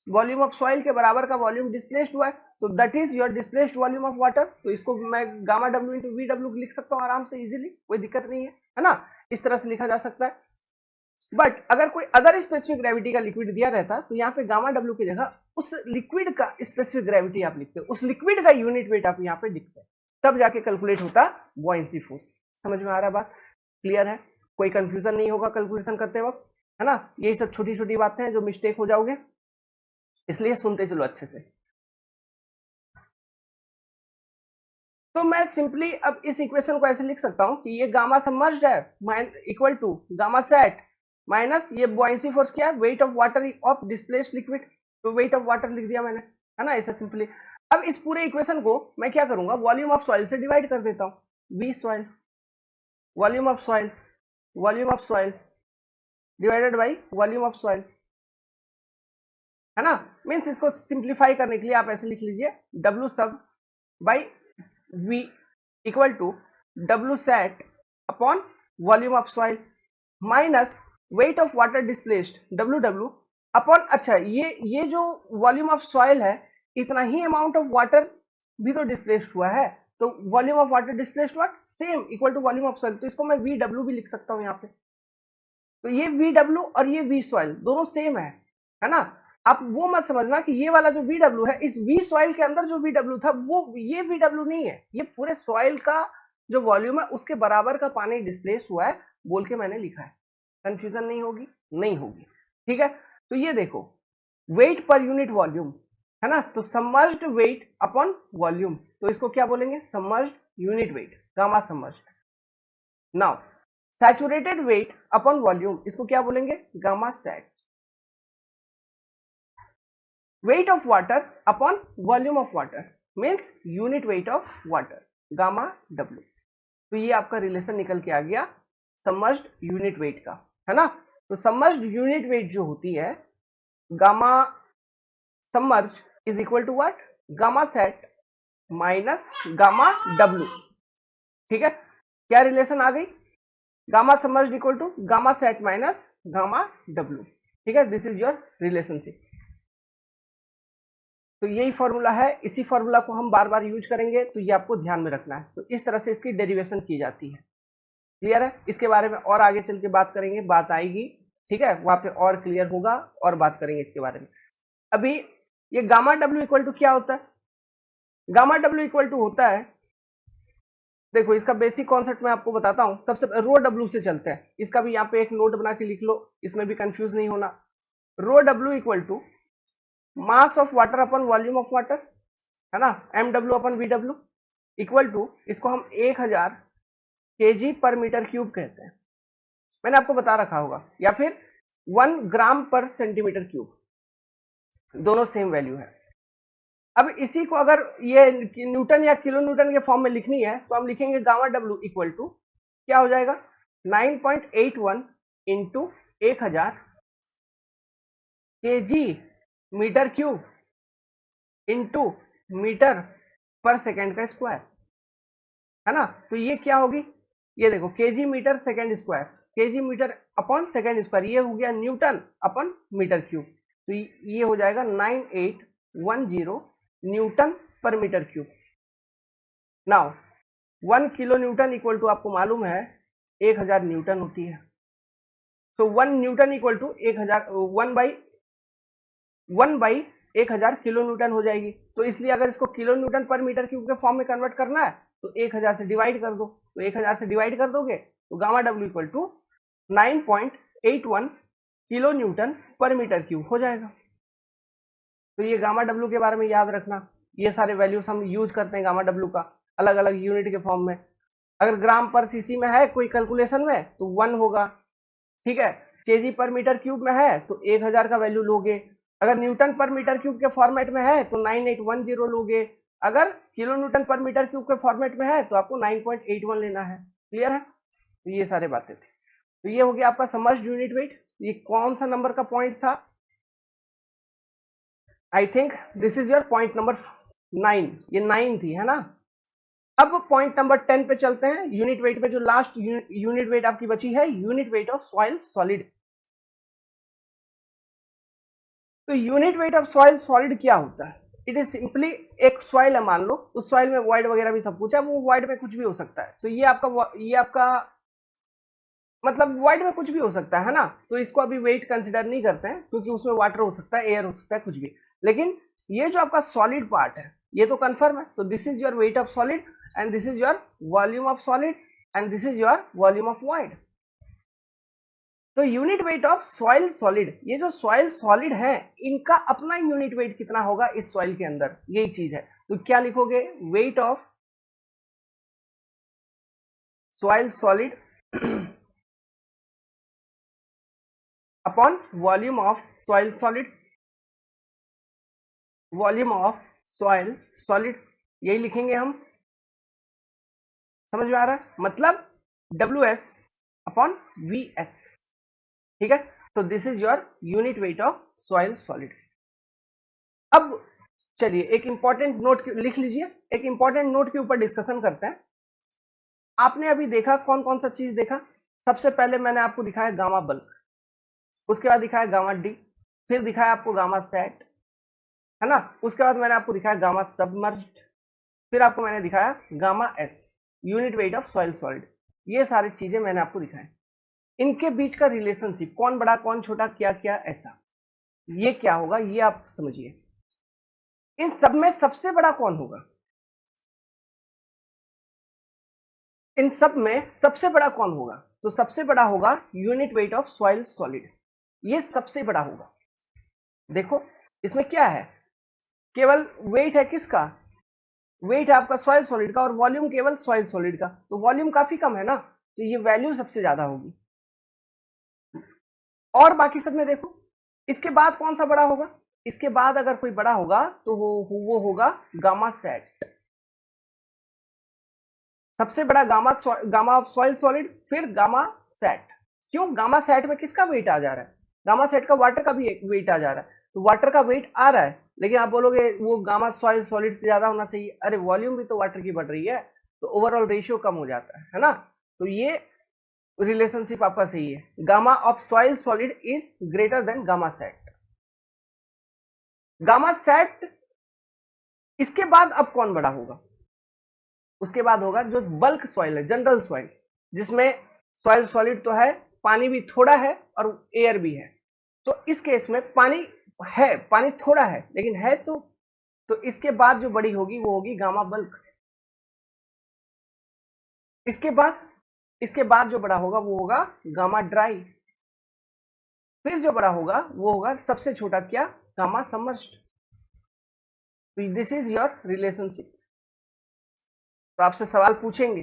volume of soil के बराबर का वॉल्यूम डिस्प्लेस्ड हुआ है, तो that is your displaced volume of water. तो इसको मैं gamma W into V W लिख सकता हूँ आराम से इजीली, कोई दिक्कत नहीं है ना, इस तरह से लिखा जा सकता है। बट अगर कोई अदर स्पेसिफिक ग्रेविटी का लिक्विड दिया रहता तो यहाँ पे गामा डब्ल्यू की जगह उस लिक्विड का स्पेसिफिक ग्रेविटी आप लिखते, उस लिक्विड का यूनिट वेट आप यहाँ पे लिखते, तब जाके कैलकुलेट होता बॉयंसी फोर्स। समझ में आ रहा है बात, क्लियर है, कोई कंफ्यूजन नहीं होगा कैलकुलेशन करते वक्त, है ना। यही सब छोटी छोटी बातें हैं जो मिस्टेक हो जाओगे, इसलिए सुनते चलो अच्छे से। तो मैं सिंपली अब इस इक्वेशन को ऐसे लिख सकता हूं कि ये गामा सबमर्ज्ड है equal to gamma sat minus ये बॉयंसी फोर्स क्या है, weight of water of displaced liquid. तो वेट ऑफ वाटर लिख दिया मैंने, है ना, ऐसे सिंपली। अब इस पूरे इक्वेशन को मैं क्या करूंगा, वॉल्यूम ऑफ सॉइल से डिवाइड कर देता हूं, V soil, volume of soil, volume of soil divided by volume of soil, है ना। मीन्स इसको सिंप्लीफाई करने के लिए आप ऐसे लिख लीजिए W sub by V equal to W sat upon volume of soil minus weight of water displaced WW upon, अच्छा ये जो वॉल्यूम ऑफ सॉइल है इतना ही अमाउंट ऑफ वाटर भी तो डिस्प्लेस्ड हुआ है, तो volume of water displaced what same equal to volume of soil. तो इसको मैं VW भी लिख सकता हूं यहाँ पे। तो ये VW और ये V सॉइल दोनों सेम है ना। आप वो मत समझना कि ये वाला जो VW है, इस V सॉइल के अंदर जो VW था वो ये VW नहीं है, ये पूरे सॉइल का जो वॉल्यूम है उसके बराबर का पानी डिस्प्लेस हुआ है बोल के मैंने लिखा है। कंफ्यूजन नहीं होगी? नहीं होगी। ठीक है, तो ये देखो वेट पर यूनिट वॉल्यूम है ना, तो सबमर्ज्ड वेट अपॉन वॉल्यूम, तो इसको क्या बोलेंगे? Submerged unit weight, gamma submerged. Now saturated weight upon volume, इसको क्या बोलेंगे? Gamma sat. weight of water upon volume of water means unit weight of water, gamma w। तो ये आपका रिलेशन निकल के आ गया सबमर्ज्ड यूनिट वेट का, है ना। तो सबमर्ज्ड यूनिट वेट जो होती है gamma submerge is equal to what? Gamma sat minus gamma W. ठीक है, क्या रिलेशन आ गई? Gamma submerge equal to gamma sat minus gamma W. ठीक है, दिस इज योर रिलेशनशिप। तो यही फॉर्मूला है, इसी फॉर्मूला को हम बार बार यूज करेंगे, तो ये आपको ध्यान में रखना है। तो इस तरह से इसकी डेरिवेशन की जाती है। क्लियर है? इसके बारे में और आगे चल के बात करेंगे, बात आएगी, ठीक है, वहां पे और क्लियर होगा और बात करेंगे इसके बारे में। अभी ये गामा डब्ल्यू इक्वल टू क्या होता है? गामा डब्ल्यू इक्वल टू होता है, देखो इसका बेसिक कॉन्सेप्ट मैं आपको बताता हूं। सबसे रो डब्ल्यू से चलते हैं, इसका भी यहाँ पे एक नोट बना के लिख लो, इसमें भी कंफ्यूज नहीं होना। Rho W equal to mass of water upon volume of water, है ना, M W upon V W equal to, इसको हम 1000 kg पर मीटर क्यूब कहते हैं, मैंने आपको बता रखा होगा, या फिर 1 ग्राम पर सेंटीमीटर क्यूब, दोनों सेम वैल्यू है। अब इसी को अगर ये न्यूटन या किलो न्यूटन के फॉर्म में लिखनी है तो हम लिखेंगे गामा डब्ल्यू इक्वल टू क्या हो जाएगा? 9.81 into 1000 kg metre cube into metre per second का स्क्वायर, है ना। तो ये क्या होगी? ये देखो kg metre second square, kg metre upon second square, ये हो गया न्यूटन अपॉन मीटर क्यूब। तो ये हो जाएगा 9810 newton per metre cube. Now 1 kilo newton equal to आपको मालूम है 1000 न्यूटन होती है। So 1 newton equal to 1000, 1 by 1000 kilo newton हो जाएगी। तो इसलिए अगर इसको kilo newton per metre cube के फॉर्म में कन्वर्ट करना है तो 1000 से डिवाइड कर दो, तो 1000 से डिवाइड कर दोगे तो gamma W equal to 9.81 kilo newton per metre cube हो जाएगा। तो ये गामा डब्ल्यू के बारे में याद रखना, ये सारे वैल्यूज हम यूज करते हैं गामा डब्ल्यू का अलग अलग यूनिट के फॉर्म में। अगर ग्राम पर सीसी में है कोई कैलकुलेशन में तो 1 होगा, ठीक है। केजी पर मीटर क्यूब में है तो 1000 का वैल्यू लोगे, अगर न्यूटन पर मीटर क्यूब के फॉर्मेट में है तो 9810 लोगे, अगर kilo newton per metre cube के फॉर्मेट में है तो आपको 9.81 लेना है। क्लियर है? तो ये सारे बातें थी। तो ये हो गया आपका समझ यूनिट वेट। ये कौन सा नंबर का पॉइंट था? I think this is your point number 9, ये 9 थी, है ना। अब पॉइंट नंबर 10 पे चलते हैं, यूनिट वेट पे जो लास्ट यूनिट वेट आपकी बची है, unit weight of soil solid. तो unit weight of soil solid क्या होता है? इट इज सिंपली एक सॉइल है, मान लो उस सॉइल में वॉइड वगैरह भी सब कुछ है, वो वॉइड में कुछ भी हो सकता है। तो ये आपका मतलब वॉइड में कुछ भी हो सकता है ना, तो इसको अभी वेट कंसिडर नहीं करते हैं क्योंकि उसमें वाटर हो सकता है, एयर हो सकता है, कुछ भी। लेकिन ये जो आपका सॉलिड पार्ट है ये तो कंफर्म है, तो this is your weight of solid and this is your volume of solid and this is your volume of void. तो unit weight of soil solid, ये जो सॉइल सॉलिड है इनका अपना यूनिट वेट कितना होगा इस सॉइल के अंदर, यही चीज है। तो क्या लिखोगे? Wait of soil solid upon volume of soil solid, volume of soil solid, यही लिखेंगे हम। समझ में आ रहा है? मतलब W S upon V S. ठीक है, तो this is your unit weight of soil solid. अब चलिए एक इंपॉर्टेंट नोट लिख लीजिए, एक इंपॉर्टेंट नोट के ऊपर डिस्कशन करते हैं। आपने अभी देखा कौन कौन सा चीज देखा? सबसे पहले मैंने आपको दिखाया गामा बल्क, उसके बाद दिखाया गामा डी, फिर दिखाया आपको गामा सेट, है ना। उसके बाद मैंने आपको दिखाया गामा सबमर्ज्ड, फिर आपको मैंने दिखाया gamma S, unit weight of soil solid. ये सारी चीजें मैंने आपको दिखाई, इनके बीच का रिलेशनशिप, कौन बड़ा कौन छोटा, क्या क्या, ऐसा। ये क्या होगा ये आप समझिए। इन सब में सबसे बड़ा कौन होगा? इन सब में सबसे बड़ा कौन होगा? तो सबसे बड़ा होगा unit weight of soil solid, ये सबसे बड़ा होगा। देखो इसमें क्या है, केवल वेट है किसका? वेट है आपका सॉइल सॉलिड का, और वॉल्यूम केवल सॉइल सॉलिड का, तो वॉल्यूम काफी कम है ना, तो ये वैल्यू सबसे ज्यादा होगी। और बाकी सब में देखो, इसके बाद कौन सा बड़ा होगा? इसके बाद अगर कोई बड़ा होगा तो वो होगा गामा सेट। सबसे बड़ा गामा ऑफ सॉइल सॉलिड, फिर गामा सेट। क्यों? गामा सेट में किसका वेट आ जा रहा है? गामा सेट का वाटर का भी वेट आ जा रहा है, तो वाटर का वेट आ रहा है, लेकिन आप बोलोगे वो गामा सॉइल सॉलिड से ज्यादा होना चाहिए। अरे वॉल्यूम भी तो वाटर की बढ़ रही है, तो ओवरऑल रेशियो कम हो जाता है ना। तो ये रिलेशनशिप आपका सही है, gamma of soil solid is greater than gamma sat. Gamma sat इसके बाद अब कौन बड़ा होगा? उसके बाद होगा जो बल्क सॉइल है, जनरल सॉइल, जिसमें सॉइल सॉलिड तो है, पानी भी थोड़ा है और एयर भी है। तो इस केस में पानी है, पानी थोड़ा है लेकिन है, तो इसके बाद जो बड़ी होगी वो होगी गामा बल्क। इसके बाद जो बड़ा होगा वो होगा गामा ड्राई। फिर जो बड़ा होगा वो होगा सबसे छोटा क्या? Gamma submerged. This is your relationship. तो आपसे सवाल पूछेंगे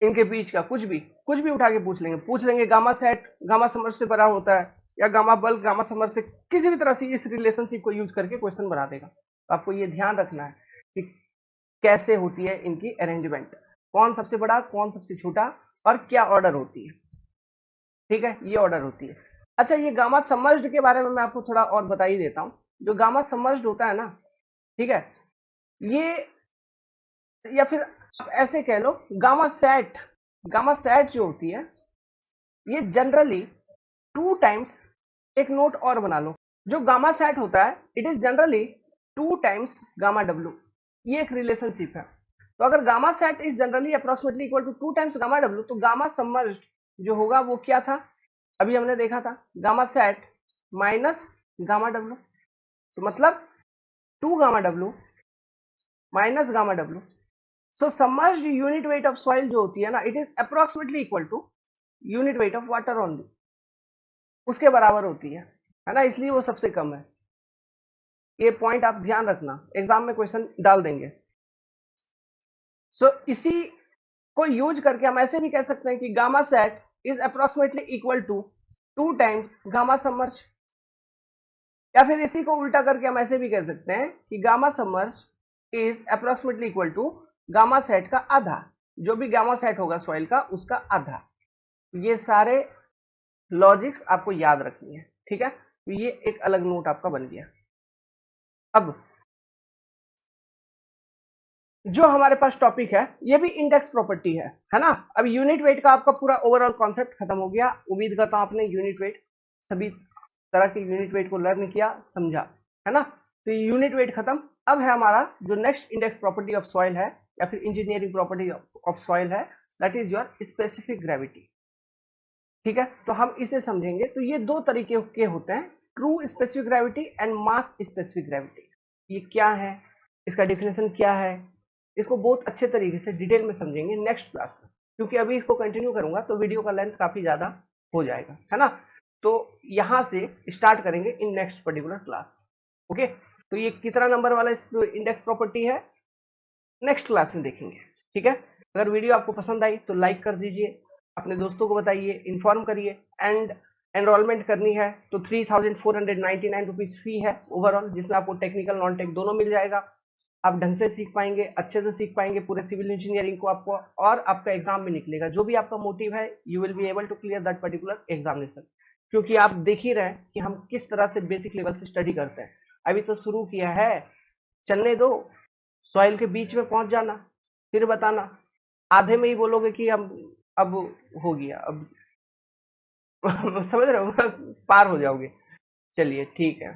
इनके बीच का, कुछ भी उठा के पूछ लेंगे गामा सेट गामा समर्ज से बड़ा होता है, या गामा बल्क गामा समर्ज से, किसी भी तरह से इस रिलेशनशिप को यूज करके क्वेश्चन बना देगा। तो आपको ये ध्यान रखना है कि कैसे होती है इनकी अरेंजमेंट, कौन सबसे बड़ा कौन सबसे छोटा, और क्या ऑर्डर होती है। ठीक है, ये ऑर्डर होती है। अच्छा, ये गामा समर्ज्ड के बारे में मैं आपको थोड़ा और बता ही देता हूं। जो गामा समर्ज्ड होता है ना, ठीक है, ये, या फिर आप ऐसे कह लो गामा सेट जो होती है, ये जनरली 2 टाइम्स, एक नोट और बना लो, जो गामा सेट होता है it is generally 2 times gamma W. ये एक रिलेशनशिप है। तो अगर gamma sat is generally approximately equal to 2 times gamma W, तो गामा सबमर्ज्ड जो होगा वो क्या था? अभी हमने देखा था gamma sat minus gamma W, तो मतलब 2 gamma W minus gamma W. So submerged unit weight of soil जो होती है ना, it is approximately equal to unit weight of water only, उसके बराबर होती है ना, इसलिए वो सबसे कम है। ये पॉइंट आप ध्यान रखना, एग्जाम में क्वेश्चन डाल देंगे। सो इसी को यूज करके हम ऐसे भी कह सकते हैं कि gamma sat is approximately equal to 2 times gamma submerge, या फिर इसी को उल्टा करके हम ऐसे भी कह सकते हैं कि gamma submerge is approximately equal to gamma sat का आधा, जो भी गामा सेट होगा सॉइल का उसका आधा। ये सारे लॉजिक्स आपको याद रखनी है, ठीक है। तो ये एक अलग नोट आपका बन गया। अब जो हमारे पास टॉपिक है ये भी इंडेक्स प्रॉपर्टी है ना। अब यूनिट वेट का आपका पूरा ओवरऑल कॉन्सेप्ट खत्म हो गया। उम्मीद करता हूं आपने यूनिट वेट, सभी तरह के यूनिट वेट को लर्न किया, समझा, है ना। तो यूनिट वेट खत्म। अब है हमारा जो next index property of soil है, या फिर इंजीनियरिंग प्रॉपर्टी ऑफ सॉइल है, that is your specific gravity. ठीक है, तो हम इसे समझेंगे। तो ये दो तरीके के होते हैं, true specific gravity and mass specific gravity. ये क्या है, इसका डिफिनेशन क्या है, इसको बहुत अच्छे तरीके से डिटेल में समझेंगे नेक्स्ट क्लास में, क्योंकि अभी इसको कंटिन्यू करूंगा तो वीडियो का लेंथ काफी ज्यादा हो जाएगा, है ना। तो यहां से स्टार्ट करेंगे in next particular class. Okay, तो ये कितना नंबर वाला इंडेक्स प्रॉपर्टी है नेक्स्ट क्लास में देखेंगे। ठीक है, अगर वीडियो आपको पसंद आई तो लाइक कर दीजिए, अपने दोस्तों को बताइए, इन्फॉर्म करिए। एंड एनरोलमेंट करनी है तो 3499 रुपीज फी है ओवरऑल, जिसमें आपको टेक्निकल नॉन टेक दोनों मिल जाएगा। आप ढंग से सीख पाएंगे, अच्छे से सीख पाएंगे पूरे सिविल इंजीनियरिंग को आपको, और आपका एग्जाम भी निकलेगा। जो भी आपका मोटिव है, you will be able to clear that particular examination, क्योंकि आप देख ही रहे हैं कि हम किस तरह से बेसिक लेवल से स्टडी करते हैं। अभी तो शुरू किया है, चलने दो, सॉइल के बीच में पहुंच जाना, फिर बताना। आधे में ही बोलोगे कि अब हो गया, अब समझ रहे हो पार हो जाओगे। चलिए ठीक है।